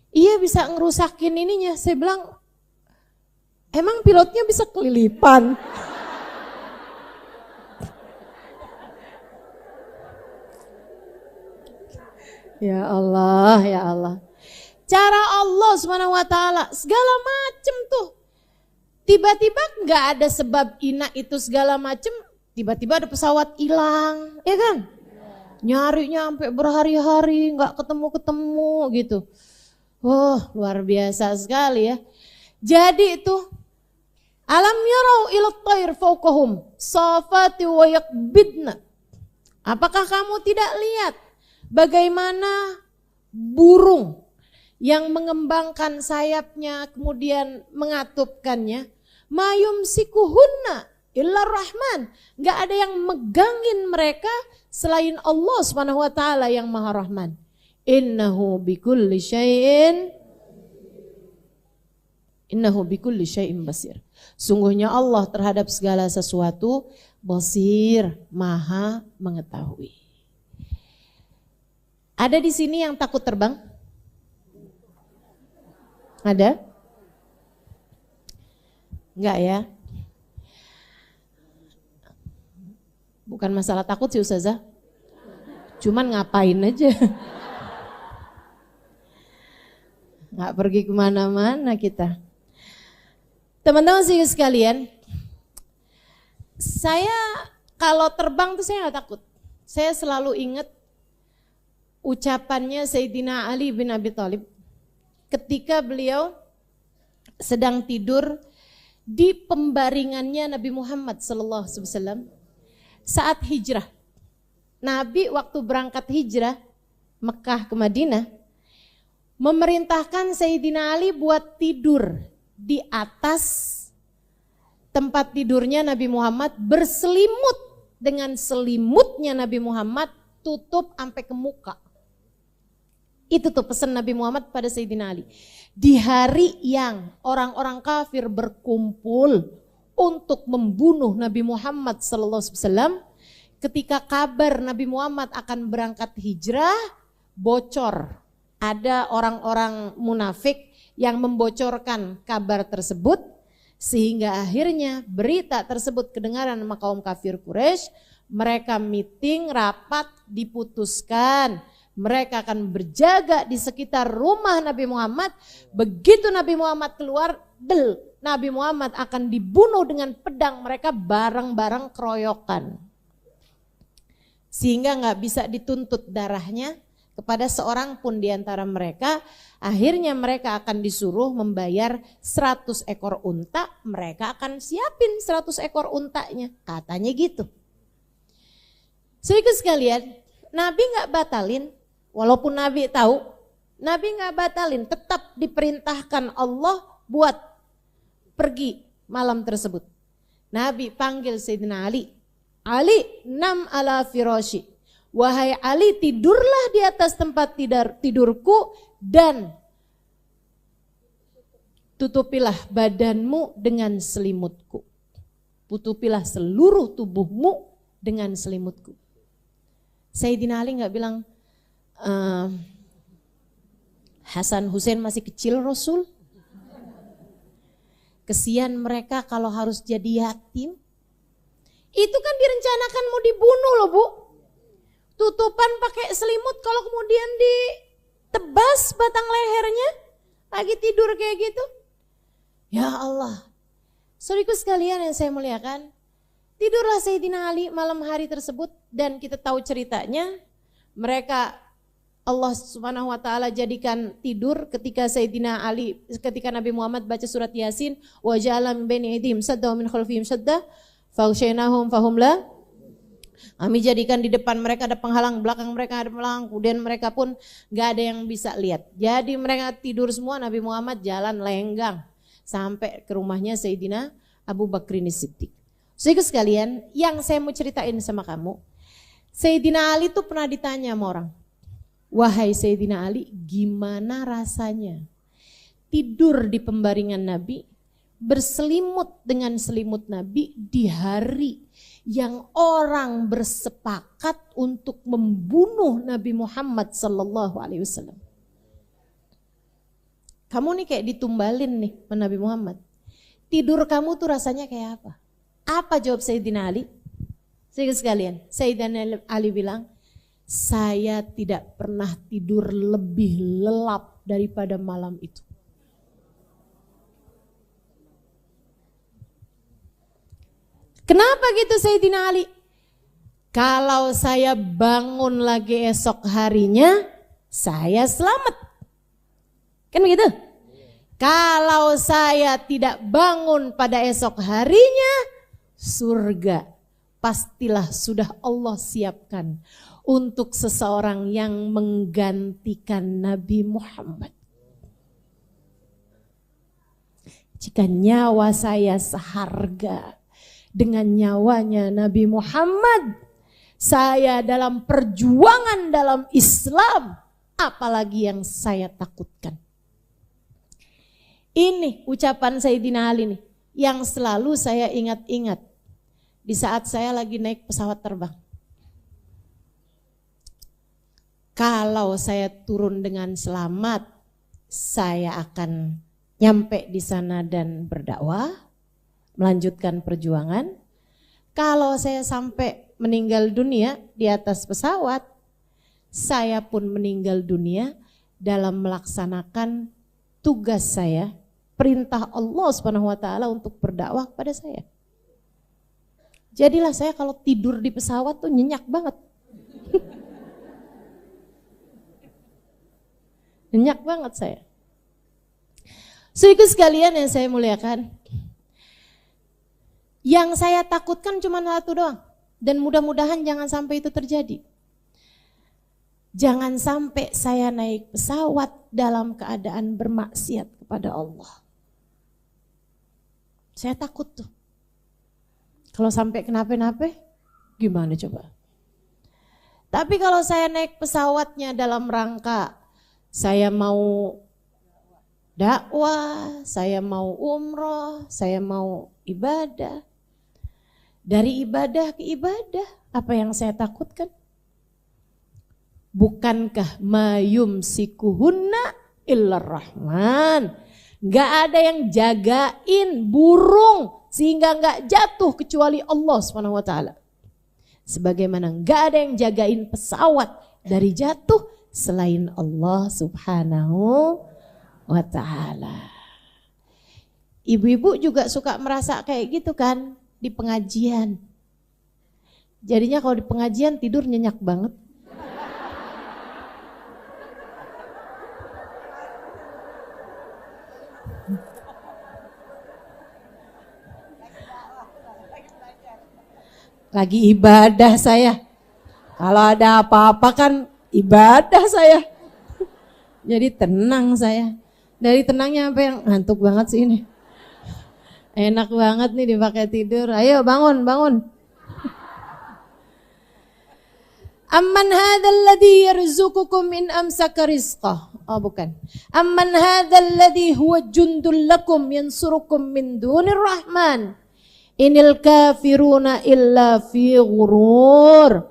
Iya bisa ngerusakin ininya. Saya bilang, emang pilotnya bisa kelilipan? Ya Allah, ya Allah. Cara Allah Subhanahu wa taala segala macem tuh. Tiba-tiba nggak ada sebab ina itu segala macem, tiba-tiba ada pesawat hilang, ya kan? Nyarinya sampai berhari-hari nggak ketemu-ketemu gitu. Oh, luar biasa sekali ya. Jadi itu alam yarau ila thair fawqahum safati wa yakbidna. Apakah kamu tidak lihat bagaimana burung yang mengembangkan sayapnya kemudian mengatupkannya, mayum sikuhunna illar rahman, nggak ada yang megangin mereka selain Allah Subhanahu wa taala yang Maha Rahman. Innahu bikulli syai'in basir. Sungguhnya Allah terhadap segala sesuatu basir, Maha mengetahui. Ada di sini yang takut terbang? Ada? Enggak ya? Bukan masalah takut sih Ustazah. Cuman ngapain aja. nggak pergi kemana-mana kita. Teman-teman sekalian, saya kalau terbang tuh saya nggak takut. Saya selalu ingat ucapannya Sayyidina Ali bin Abi Thalib ketika beliau sedang tidur di pembaringannya Nabi Muhammad SAW saat hijrah. Nabi waktu berangkat hijrah Mekah ke Madinah memerintahkan Sayyidina Ali buat tidur di atas tempat tidurnya Nabi Muhammad, berselimut dengan selimutnya Nabi Muhammad, tutup sampai ke muka. Itu tuh pesan Nabi Muhammad pada Sayyidina Ali. Di hari yang orang-orang kafir berkumpul untuk membunuh Nabi Muhammad SAW, ketika kabar Nabi Muhammad akan berangkat hijrah bocor. Ada orang-orang munafik yang membocorkan kabar tersebut, sehingga akhirnya berita tersebut kedengaran sama kaum kafir Quraisy. Mereka meeting, rapat, diputuskan mereka akan berjaga di sekitar rumah Nabi Muhammad. Begitu Nabi Muhammad keluar, Nabi Muhammad akan dibunuh dengan pedang mereka bareng-bareng keroyokan. Sehingga nggak bisa dituntut darahnya kepada seorang pun di antara mereka. Akhirnya mereka akan disuruh membayar 100 ekor unta. Mereka akan siapin 100 ekor untanya. Katanya gitu. Saudara sekalian, Nabi nggak batalin. Walaupun Nabi tahu, Nabi nggak batalin. Tetap diperintahkan Allah buat pergi malam tersebut. Nabi panggil Sayyidina Ali. Ali, nam ala firashi. Wahai Ali, tidurlah di atas tempat tidurku dan tutupilah badanmu dengan selimutku. Tutupilah seluruh tubuhmu dengan selimutku. Sayyidina Ali nggak bilang, Hasan Hussein masih kecil Rasul. Kesian mereka kalau harus jadi yatim. Itu kan direncanakan mau dibunuh loh Bu. Tutupan pakai selimut, kalau kemudian ditebas batang lehernya, lagi tidur kayak gitu. Ya Allah. Saudaraku sekalian yang saya muliakan, tidurlah Sayyidina Ali malam hari tersebut dan kita tahu ceritanya. Mereka Allah Subhanahu wa taala jadikan tidur ketika Sayyidina Ali, ketika Nabi Muhammad baca surat Yasin, wa ja'ala min baini aydihim sadda wa min khalfihim sadda faghshaynahum fahum la. Kami jadikan di depan mereka ada penghalang, belakang mereka ada penghalang, kemudian mereka pun gak ada yang bisa lihat. Jadi mereka tidur semua, Nabi Muhammad jalan lenggang sampai ke rumahnya Sayyidina Abu Bakrin Siddiq. Saudara sekalian, yang saya mau ceritain sama kamu, Sayyidina Ali tuh pernah ditanya sama orang, wahai Sayyidina Ali, gimana rasanya tidur di pembaringan Nabi, berselimut dengan selimut Nabi di hari yang orang bersepakat untuk membunuh Nabi Muhammad sallallahu alaihi wasallam. Kamu nih kayak ditumbalin nih sama Nabi Muhammad. Tidur kamu tuh rasanya kayak apa? Apa jawab Sayyidina Ali? Saudara sekalian, Sayyidina Ali bilang, saya tidak pernah tidur lebih lelap daripada malam itu. Kenapa gitu Sayyidina Ali? Kalau saya bangun lagi esok harinya, saya selamat. Kan begitu? Kalau saya tidak bangun pada esok harinya, surga pastilah sudah Allah siapkan untuk seseorang yang menggantikan Nabi Muhammad. Jika nyawa saya seharga dengan nyawanya Nabi Muhammad, saya dalam perjuangan dalam Islam, apalagi yang saya takutkan. Ini ucapan Sayyidina Ali nih, yang selalu saya ingat-ingat di saat saya lagi naik pesawat terbang. Kalau saya turun dengan selamat, saya akan nyampe di sana dan berdakwah, melanjutkan perjuangan. Kalau saya sampai meninggal dunia di atas pesawat, saya pun meninggal dunia dalam melaksanakan tugas saya, perintah Allah Subhanahu wa taala untuk berdakwah kepada saya. Jadilah saya kalau tidur di pesawat tuh nyenyak banget. Nyenyak banget saya. Saudaraku sekalian yang saya muliakan, yang saya takutkan cuma satu doang, dan mudah-mudahan jangan sampai itu terjadi. Jangan sampai saya naik pesawat dalam keadaan bermaksiat kepada Allah. Saya takut tuh. Kalau sampai kenapa-napa, gimana coba? Tapi kalau saya naik pesawatnya dalam rangka saya mau dakwah, saya mau umroh, saya mau ibadah. Dari ibadah ke ibadah, apa yang saya takutkan? Bukankah mayumsikuhunna illar rahman? Gak ada yang jagain burung sehingga gak jatuh kecuali Allah SWT. Sebagaimana gak ada yang jagain pesawat dari jatuh selain Allah Subhanahu wa ta'ala. Ibu-ibu juga suka merasa kayak gitu kan di pengajian. Jadinya kalau di pengajian tidur nyenyak banget. Lagi ibadah saya. Kalau ada apa-apa kan ibadah saya. Jadi tenang saya. Dari tenangnya sampai yang ngantuk banget sih ini. Enak banget nih dipakai tidur. Ayo bangun, bangun. Amman hadzal ladzi yarzuqukum in amsaka rizqah. Oh bukan. Amman hadzal ladzi huwa jundul lakum yansurukum min dunir rahman. Inil kafiruna illa fi ghurur.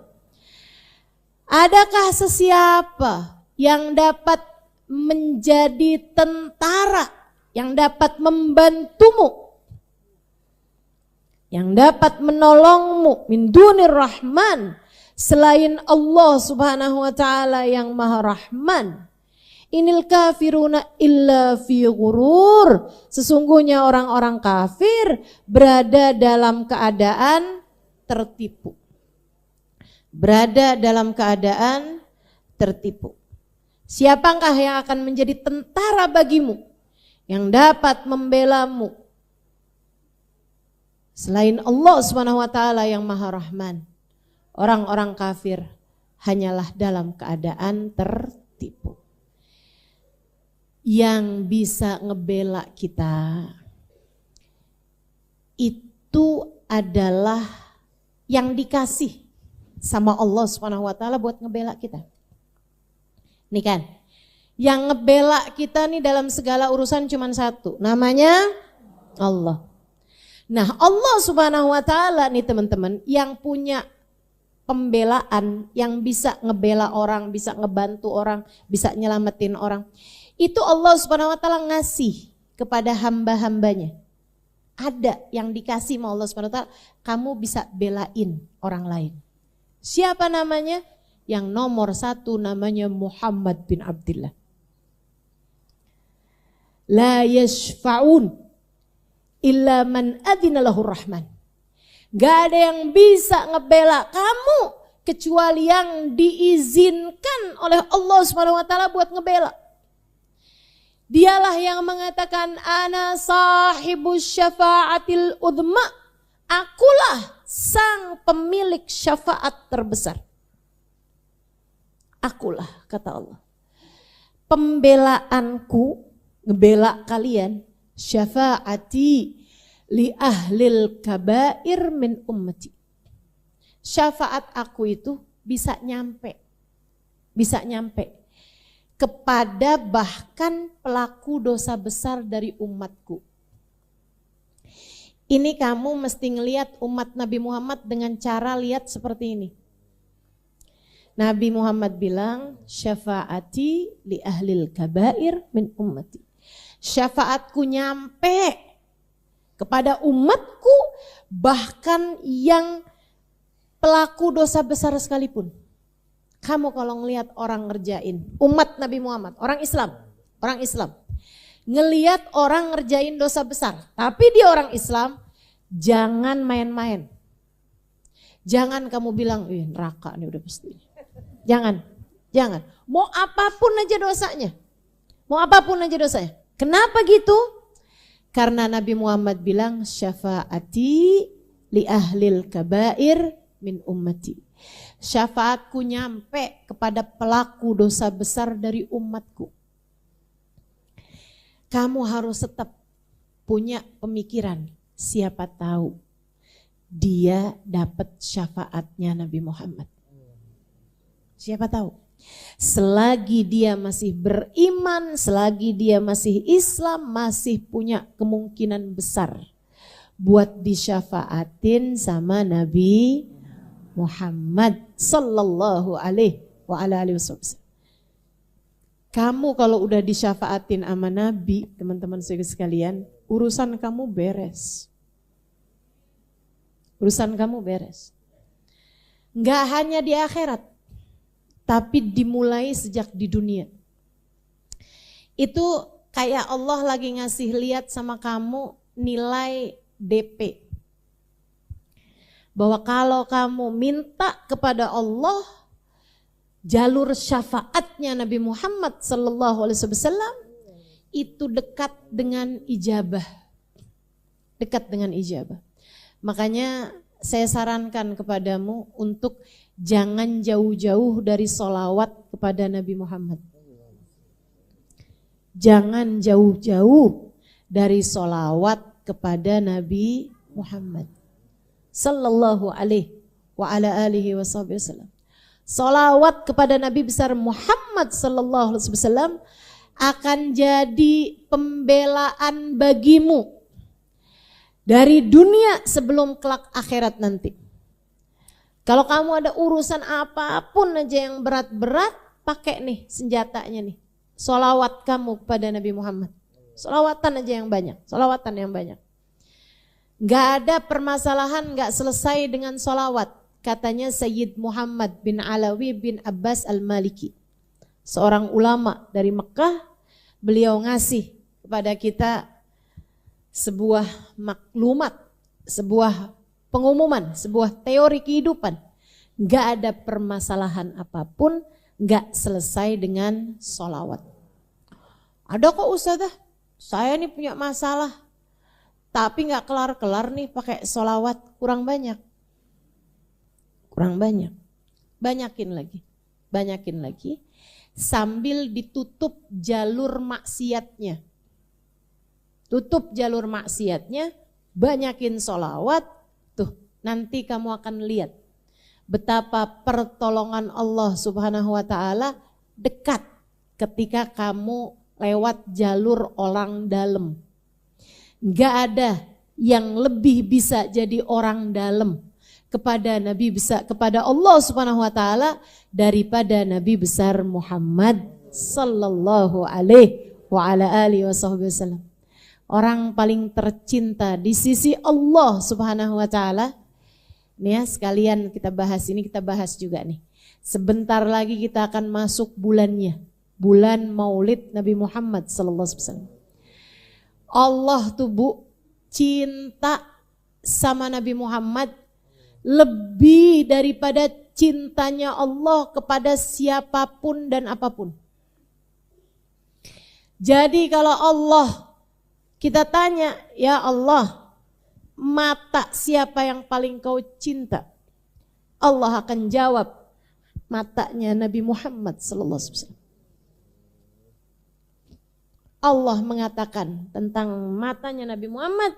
Adakah sesiapa yang dapat menjadi tentara, yang dapat membantumu, yang dapat menolongmu min dunir rahman, selain Allah Subhanahu wa taala yang Maha Rahman? Inil kafiruna illa fi ghurur. Sesungguhnya orang-orang kafir berada dalam keadaan tertipu. Berada dalam keadaan tertipu. Siapakah yang akan menjadi tentara bagimu, yang dapat membelamu selain Allah Subhanahu wa taala yang Maha Rahman? Orang-orang kafir hanyalah dalam keadaan tertipu. Yang bisa ngebela kita itu adalah yang dikasih sama Allah Subhanahu wa taala buat ngebela kita. Nih kan, yang ngebela kita nih dalam segala urusan cuma satu, namanya Allah. Nah, Allah Subhanahu wa taala nih teman-teman yang punya pembelaan, yang bisa ngebela orang, bisa ngebantu orang, bisa nyelamatin orang. Itu Allah Subhanahu wa taala ngasih kepada hamba-hambanya. Ada yang dikasih sama Allah Subhanahu wa taala, kamu bisa belain orang lain. Siapa namanya? Yang nomor satu namanya Muhammad bin Abdullah. La yashfa'un illa man adzina lahur rahman. Gak ada yang bisa ngebela kamu kecuali yang diizinkan oleh Allah Subhanahu wa taala buat ngebela. Dialah yang mengatakan ana sahibus syafa'atil udhma. Akulah sang pemilik syafaat terbesar. Akulah, kata Allah. Pembelaanku, ngebela kalian, syafa'ati li ahlil kabair min ummati. Syafaat aku itu bisa nyampe kepada bahkan pelaku dosa besar dari umatku. Ini kamu mesti ngelihat umat Nabi Muhammad dengan cara lihat seperti ini. Nabi Muhammad bilang, syafaati li ahlil kabair min ummati. Syafaatku nyampe kepada umatku bahkan yang pelaku dosa besar sekalipun. Kamu kalau ngelihat orang ngerjain, umat Nabi Muhammad, orang Islam. ngeliat orang ngerjain dosa besar. Tapi dia orang Islam, jangan main-main. Jangan kamu bilang, neraka nih udah pasti. Jangan. Mau apapun aja dosanya. Kenapa gitu? Karena Nabi Muhammad bilang, syafaati li ahlil kabair min ummati. Syafaatku nyampe kepada pelaku dosa besar dari umatku. Kamu harus tetap punya pemikiran, siapa tahu dia dapat syafaatnya Nabi Muhammad. Siapa tahu. Selagi dia masih beriman, selagi dia masih Islam, masih punya kemungkinan besar buat disyafaatin sama Nabi Muhammad sallallahu alaihi wasallam. Kamu kalau udah disyafaatin sama Nabi, teman-teman sekalian, urusan kamu beres. Enggak hanya di akhirat, tapi dimulai sejak di dunia. Itu kayak Allah lagi ngasih lihat sama kamu nilai DP. Bahwa kalau kamu minta kepada Allah, jalur syafaatnya Nabi Muhammad sallallahu alaihi wasallam itu dekat dengan ijabah. Makanya saya sarankan kepadamu untuk jangan jauh-jauh dari sholawat kepada Nabi Muhammad. Jangan jauh-jauh dari sholawat kepada Nabi Muhammad sallallahu alaihi wasallam. Sholawat kepada Nabi besar Muhammad sallallahu alaihi wasallam akan jadi pembelaan bagimu dari dunia sebelum kelak akhirat nanti. Kalau kamu ada urusan apapun aja yang berat-berat, pakai nih senjatanya nih. Sholawat kamu kepada Nabi Muhammad. Sholawatan aja yang banyak. Gak ada permasalahan gak selesai dengan sholawat. Katanya Sayyid Muhammad bin Alawi bin Abbas al-Maliki, seorang ulama dari Mekah, beliau ngasih kepada kita sebuah maklumat, sebuah pengumuman, sebuah teori kehidupan. Gak ada permasalahan apapun gak selesai dengan sholawat. Ada kok Ustazah, saya nih punya masalah, tapi gak kelar-kelar nih pakai sholawat, kurang banyak. Banyakin lagi sambil ditutup jalur maksiatnya. Banyakin sholawat, tuh nanti kamu akan lihat betapa pertolongan Allah Subhanahu wa ta'ala dekat ketika kamu lewat jalur orang dalam. Gak ada yang lebih bisa jadi orang dalam kepada Nabi besar, kepada Allah Subhanahu wa taala daripada Nabi besar Muhammad sallallahu alaihi wasallam. Orang paling tercinta di sisi Allah Subhanahu wa taala. Nih ya, sekalian kita bahas juga nih. Sebentar lagi kita akan masuk bulannya, bulan Maulid Nabi Muhammad sallallahu alaihi wasallam. Allah tuh Bu cinta sama Nabi Muhammad lebih daripada cintanya Allah kepada siapapun dan apapun. Jadi kalau Allah kita tanya, ya Allah, mata siapa yang paling kau cinta? Allah akan jawab, matanya Nabi Muhammad sallallahu alaihi wasallam. Allah mengatakan tentang matanya Nabi Muhammad,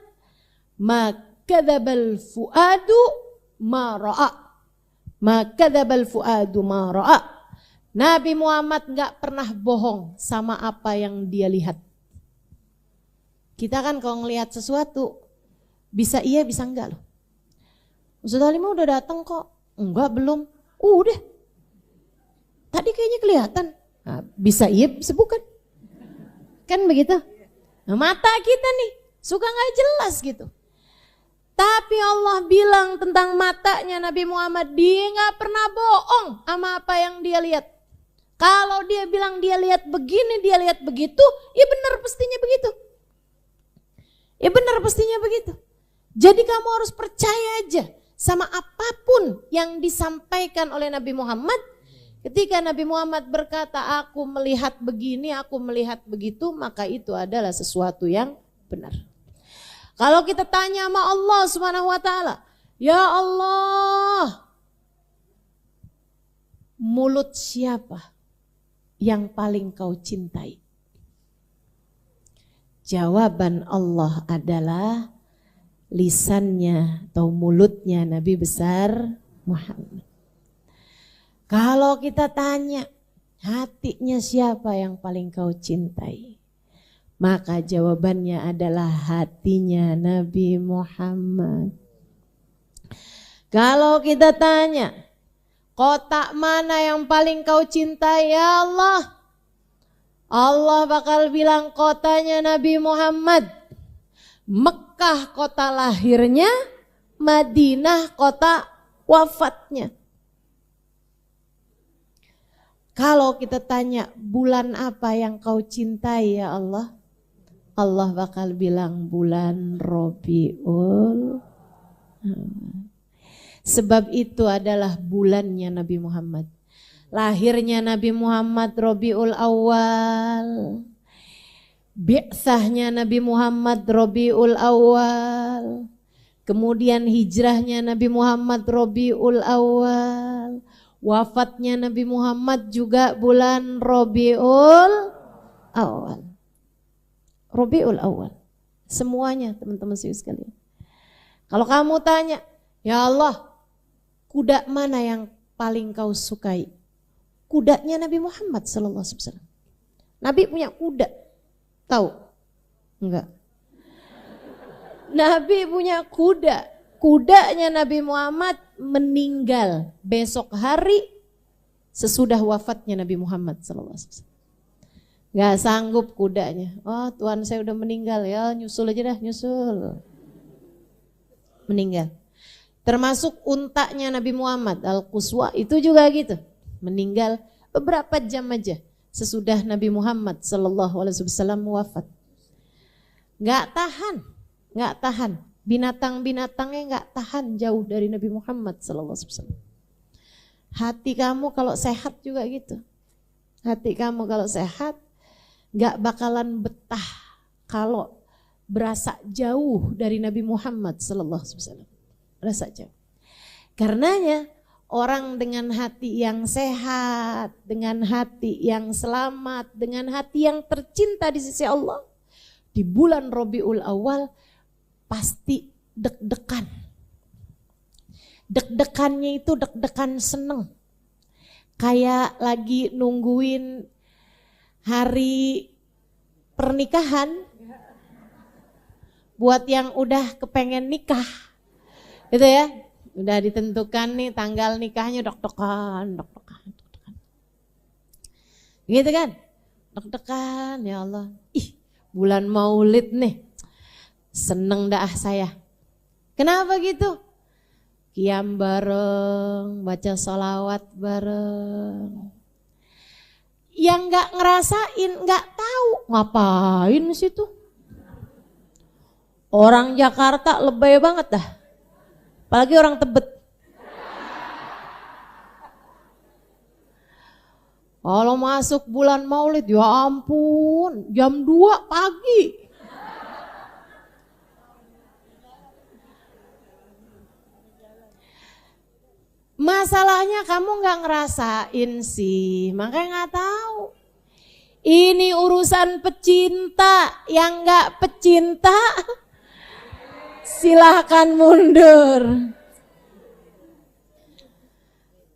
ma kadzabal fuadu ma ra'a. Nabi Muhammad gak pernah bohong sama apa yang dia lihat. Kita kan kalau ngelihat sesuatu bisa iya bisa enggak loh. Ustaz Halimah udah datang kok. Enggak belum. Udah. Tadi kayaknya kelihatan. Nah, bisa iya bisa bukan. Kan begitu. Nah, mata kita nih suka gak jelas gitu. Tapi Allah bilang tentang matanya Nabi Muhammad, dia gak pernah bohong sama apa yang dia lihat. Kalau dia bilang dia lihat begini, dia lihat begitu, ya benar pastinya begitu. Ya benar pastinya begitu. Jadi kamu harus percaya aja sama apapun yang disampaikan oleh Nabi Muhammad. Ketika Nabi Muhammad berkata, aku melihat begini, aku melihat begitu, maka itu adalah sesuatu yang benar. Kalau kita tanya sama Allah Subhanahu wa taala, ya Allah, mulut siapa yang paling kau cintai? Jawaban Allah adalah lisannya atau mulutnya Nabi besar Muhammad. Kalau kita tanya hatinya siapa yang paling kau cintai, maka jawabannya adalah hatinya Nabi Muhammad. Kalau kita tanya kota mana yang paling kau cintai ya Allah, Allah bakal bilang kotanya Nabi Muhammad. Mekah kota lahirnya, Madinah kota wafatnya. Kalau kita tanya bulan apa yang kau cintai ya Allah, Allah bakal bilang bulan Rabiul. Sebab itu adalah bulannya Nabi Muhammad. Lahirnya Nabi Muhammad Rabiul Awal. Bi'tsahnya Nabi Muhammad Rabiul Awal. Kemudian hijrahnya Nabi Muhammad Rabiul Awal. Wafatnya Nabi Muhammad juga bulan Rabiul Awal. Rabiul Awal. Semuanya teman-teman sekalian. Kalau kamu tanya, ya Allah, kuda mana yang paling kau sukai? Kudanya Nabi Muhammad SAW. Nabi punya kuda, tahu? Enggak. Nabi punya kuda. Kudanya Nabi Muhammad meninggal besok hari sesudah wafatnya Nabi Muhammad SAW. Gak sanggup kudanya. Oh Tuhan saya udah meninggal ya, nyusul aja dah, nyusul. Meninggal. Termasuk untanya Nabi Muhammad Al-Quswa itu juga gitu. Meninggal beberapa jam aja sesudah Nabi Muhammad SAW wafat. Gak tahan. Binatang-binatangnya gak tahan jauh dari Nabi Muhammad SAW. Hati kamu kalau sehat juga gitu. Hati kamu kalau sehat gak bakalan betah kalau berasa jauh dari Nabi Muhammad SAW. Berasa jauh. Karenanya orang dengan hati yang sehat, dengan hati yang selamat, dengan hati yang tercinta di sisi Allah, di bulan Rabiul Awal pasti deg-degan. Deg-degannya itu deg-degan seneng. Kayak lagi nungguin hari pernikahan buat yang udah kepengen nikah. Gitu ya. Udah ditentukan nih tanggal nikahnya deg-degan. Gitu kan? Deg-degan ya Allah. Ih, bulan Maulid nih. Seneng dah saya. Kenapa gitu? Qiyam bareng, baca sholawat bareng. Yang gak ngerasain, gak tahu ngapain situ. Orang Jakarta lebay banget dah. Apalagi orang Tebet. Kalau masuk bulan Maulid, ya ampun, jam 2 pagi. Masalahnya kamu gak ngerasain sih, makanya gak tahu. Ini urusan pecinta, yang gak pecinta silahkan mundur.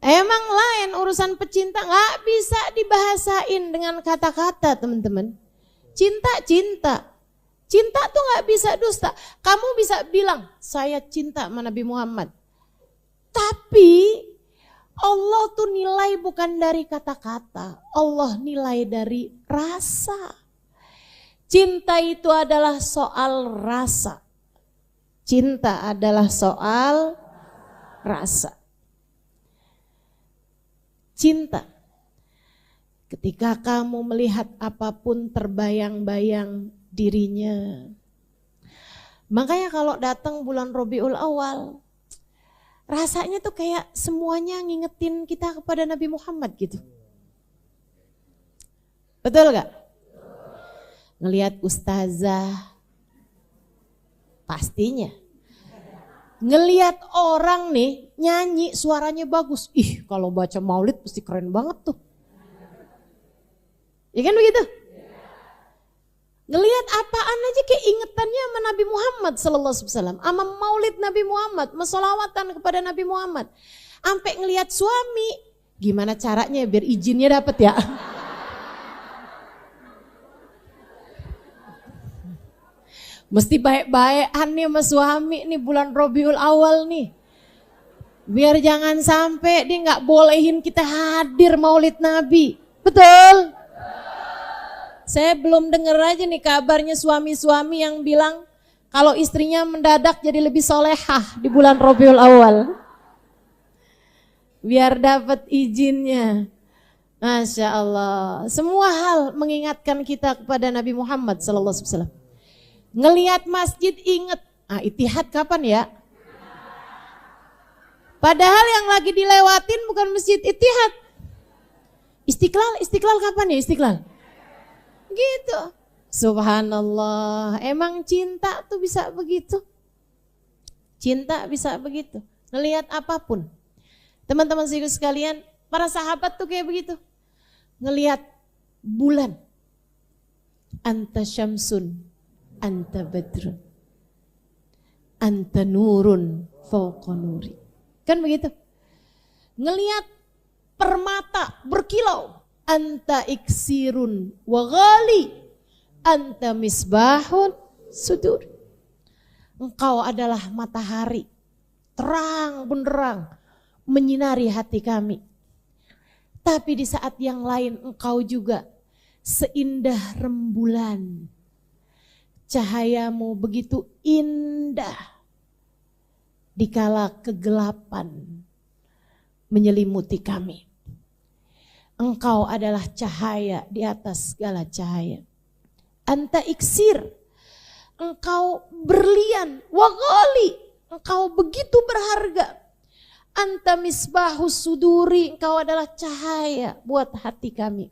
Emang lain urusan pecinta gak bisa dibahasain dengan kata-kata teman-teman. Cinta. Cinta tuh gak bisa dusta. Kamu bisa bilang saya cinta sama Nabi Muhammad. Tapi Allah tuh nilai bukan dari kata-kata, Allah nilai dari rasa. Cinta itu adalah soal rasa. Cinta adalah soal rasa. Cinta. Ketika kamu melihat apapun terbayang-bayang dirinya. Makanya kalau datang bulan Rabiul Awal, rasanya tuh kayak semuanya ngingetin kita kepada Nabi Muhammad gitu. Betul gak? Ngelihat ustazah, pastinya. Ngelihat orang nih nyanyi suaranya bagus. Ih, kalau baca maulid pasti keren banget tuh. Ya kan begitu? Ngelihat apaan aja kayak ingetannya sama Nabi Muhammad sallallahu alaihi wasallam, sama maulid Nabi Muhammad, selawatan kepada Nabi Muhammad. Sampai ngelihat suami, gimana caranya biar izinnya dapat ya? Mesti baik-baikan nih sama suami nih bulan Rabiul Awal nih. Biar jangan sampai dia nggak bolehin kita hadir maulid Nabi. Betul? Saya belum dengar aja nih kabarnya suami-suami yang bilang kalau istrinya mendadak jadi lebih solehah di bulan Rabiul Awal. Biar dapat izinnya. Masya Allah. Semua hal mengingatkan kita kepada Nabi Muhammad sallallahu alaihi wasallam. Ngelihat masjid inget. Itihad kapan ya? Padahal yang lagi dilewatin bukan masjid Itihad. Istiqlal kapan ya Istiqlal? Gitu. Subhanallah, emang cinta tuh bisa begitu. Cinta bisa begitu. Ngelihat apapun. Teman-teman sekalian, para sahabat tuh kayak begitu. Ngelihat bulan. Anta syamsun, anta badrun. Anta nurun fauqa nuri. Kan begitu. Ngelihat permata berkilau. Anta iksirun wa ghali, anta misbahun sudur. Engkau adalah matahari, terang benderang, menyinari hati kami. Tapi di saat yang lain engkau juga seindah rembulan. Cahayamu begitu indah, dikala kegelapan menyelimuti kami. Engkau adalah cahaya di atas segala cahaya. Anta iksir, engkau berlian, waghali, engkau begitu berharga. Anta misbahus suduri, engkau adalah cahaya buat hati kami.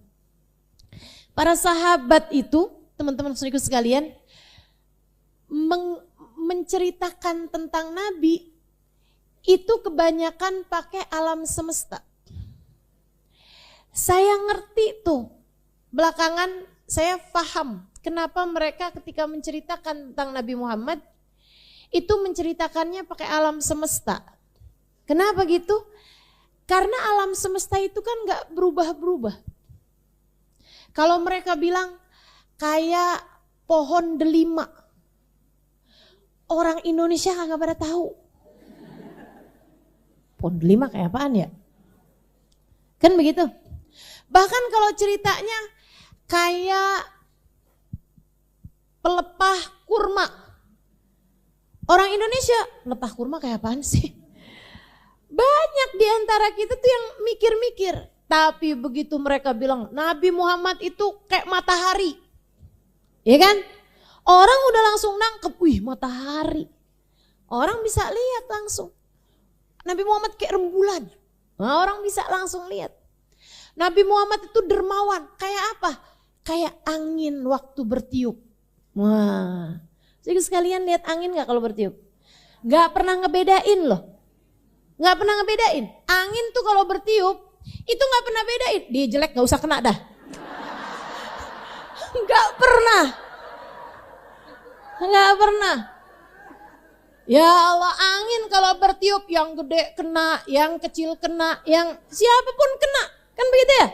Para sahabat itu, teman-teman sekalian, menceritakan tentang Nabi, itu kebanyakan pakai alam semesta. Saya ngerti tuh, belakangan saya paham kenapa mereka ketika menceritakan tentang Nabi Muhammad, itu menceritakannya pakai alam semesta. Kenapa gitu? Karena alam semesta itu kan gak berubah-berubah. Kalau mereka bilang kayak pohon delima, orang Indonesia gak pada tahu. Pohon delima kayak apaan ya? Kan begitu? Bahkan kalau ceritanya kayak pelepah kurma. Orang Indonesia, pelepah kurma kayak apaan sih? Banyak di antara kita tuh yang mikir-mikir. Tapi begitu mereka bilang Nabi Muhammad itu kayak matahari. Ya kan? Orang udah langsung nangkep, wih matahari. Orang bisa lihat langsung. Nabi Muhammad kayak rembulan. Nah, orang bisa langsung lihat. Nabi Muhammad itu dermawan, kayak apa? Kayak angin waktu bertiup. Wah, jadi sekalian lihat angin gak kalau bertiup? Gak pernah ngebedain loh. Gak pernah ngebedain. Angin tuh kalau bertiup, itu gak pernah bedain. Dia jelek gak usah kena dah. Gak pernah. Gak pernah. Ya Allah, angin kalau bertiup yang gede kena, yang kecil kena, yang siapapun kena. Kan begitu ya?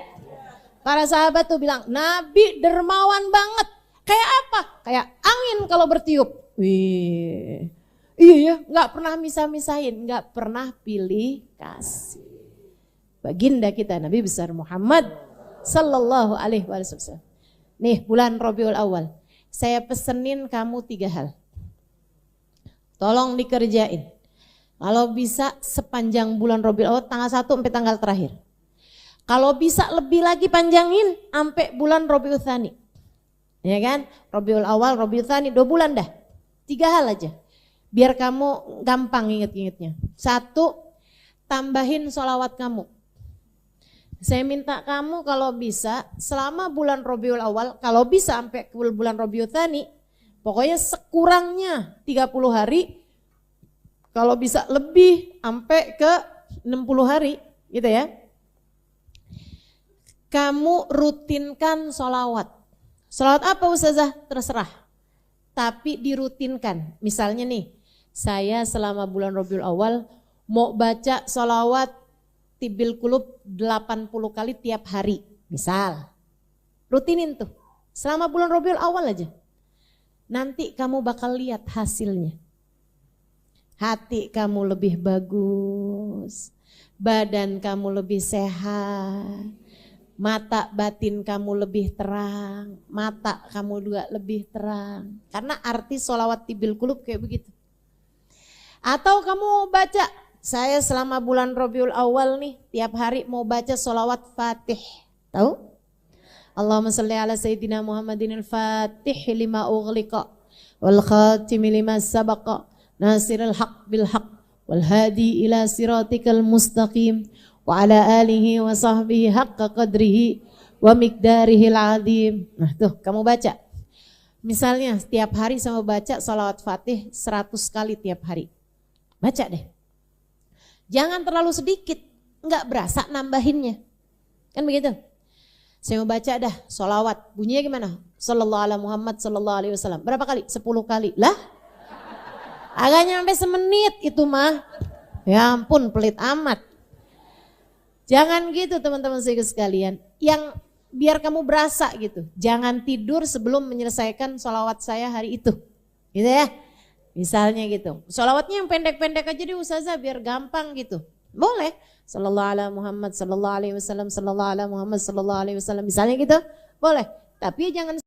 Para sahabat tuh bilang, Nabi dermawan banget. Kayak apa? Kayak angin kalau bertiup. Wih, iya ya, gak pernah misah-misahin, gak pernah pilih kasih. Baginda kita Nabi besar Muhammad sallallahu alaihi wasallam. Nih bulan Rabiul Awal, saya pesenin kamu 3 hal. Tolong dikerjain. Kalau bisa sepanjang bulan Rabiul Awal tanggal 1 sampai tanggal terakhir. Kalau bisa lebih lagi panjangin sampai bulan Rabiul Tsani. Ya kan? Rabiul Awal, Rabiul Tsani, 2 bulan dah. 3 hal aja. Biar kamu gampang inget-ingetnya. 1, tambahin sholawat kamu. Saya minta kamu kalau bisa selama bulan Rabiul Awal, kalau bisa sampai ke bulan Rabiul Tsani, pokoknya sekurangnya 30 hari, kalau bisa lebih sampai ke 60 hari gitu ya. Kamu rutinkan sholawat. Sholawat apa Ustazah? Terserah. Tapi dirutinkan. Misalnya nih, saya selama bulan Rabiul Awal mau baca sholawat Tibil Qulub 80 kali tiap hari. Misal. Rutinin tuh. Selama bulan Rabiul Awal aja. Nanti kamu bakal lihat hasilnya. Hati kamu lebih bagus. Badan kamu lebih sehat. Mata batin kamu lebih terang, mata kamu juga lebih terang. Karena arti sholawat Tibil Qulub kayak begitu. Atau kamu baca, saya selama bulan Rabiul Awal nih, tiap hari mau baca sholawat Fatih. Tahu? Allahumma salli ala Sayyidina Muhammadin al-Fatih lima ughliqa, wal khatimi lima sabaqa, nasiril haq bil haq, wal hadi ila siratikal mustaqim. Wa ala alihi wa sahbihi haqqa qadrihi wa miqdarihil azim. Nah tuh kamu baca. Misalnya setiap hari sama baca sholawat Fatih 100 kali tiap hari. Baca deh. Jangan terlalu sedikit, enggak berasa nambahinnya. Kan begitu? Saya mau baca dah sholawat. Bunyinya gimana? Sallallahu ala Muhammad sallallahu alaihi wasallam. Berapa kali? 10 kali. Lah? Agaknya sampai semenit itu mah. Ya ampun pelit amat. Jangan gitu teman-teman sekalian, yang biar kamu berasa gitu. Jangan tidur sebelum menyelesaikan sholawat saya hari itu, gitu ya. Misalnya gitu, sholawatnya yang pendek-pendek aja deh Ustazah biar gampang gitu. Boleh, sallallahu ala Muhammad sallallahu alaihi wasallam, sallallahu ala Muhammad sallallahu alaihi wasallam. Misalnya gitu, boleh. Tapi jangan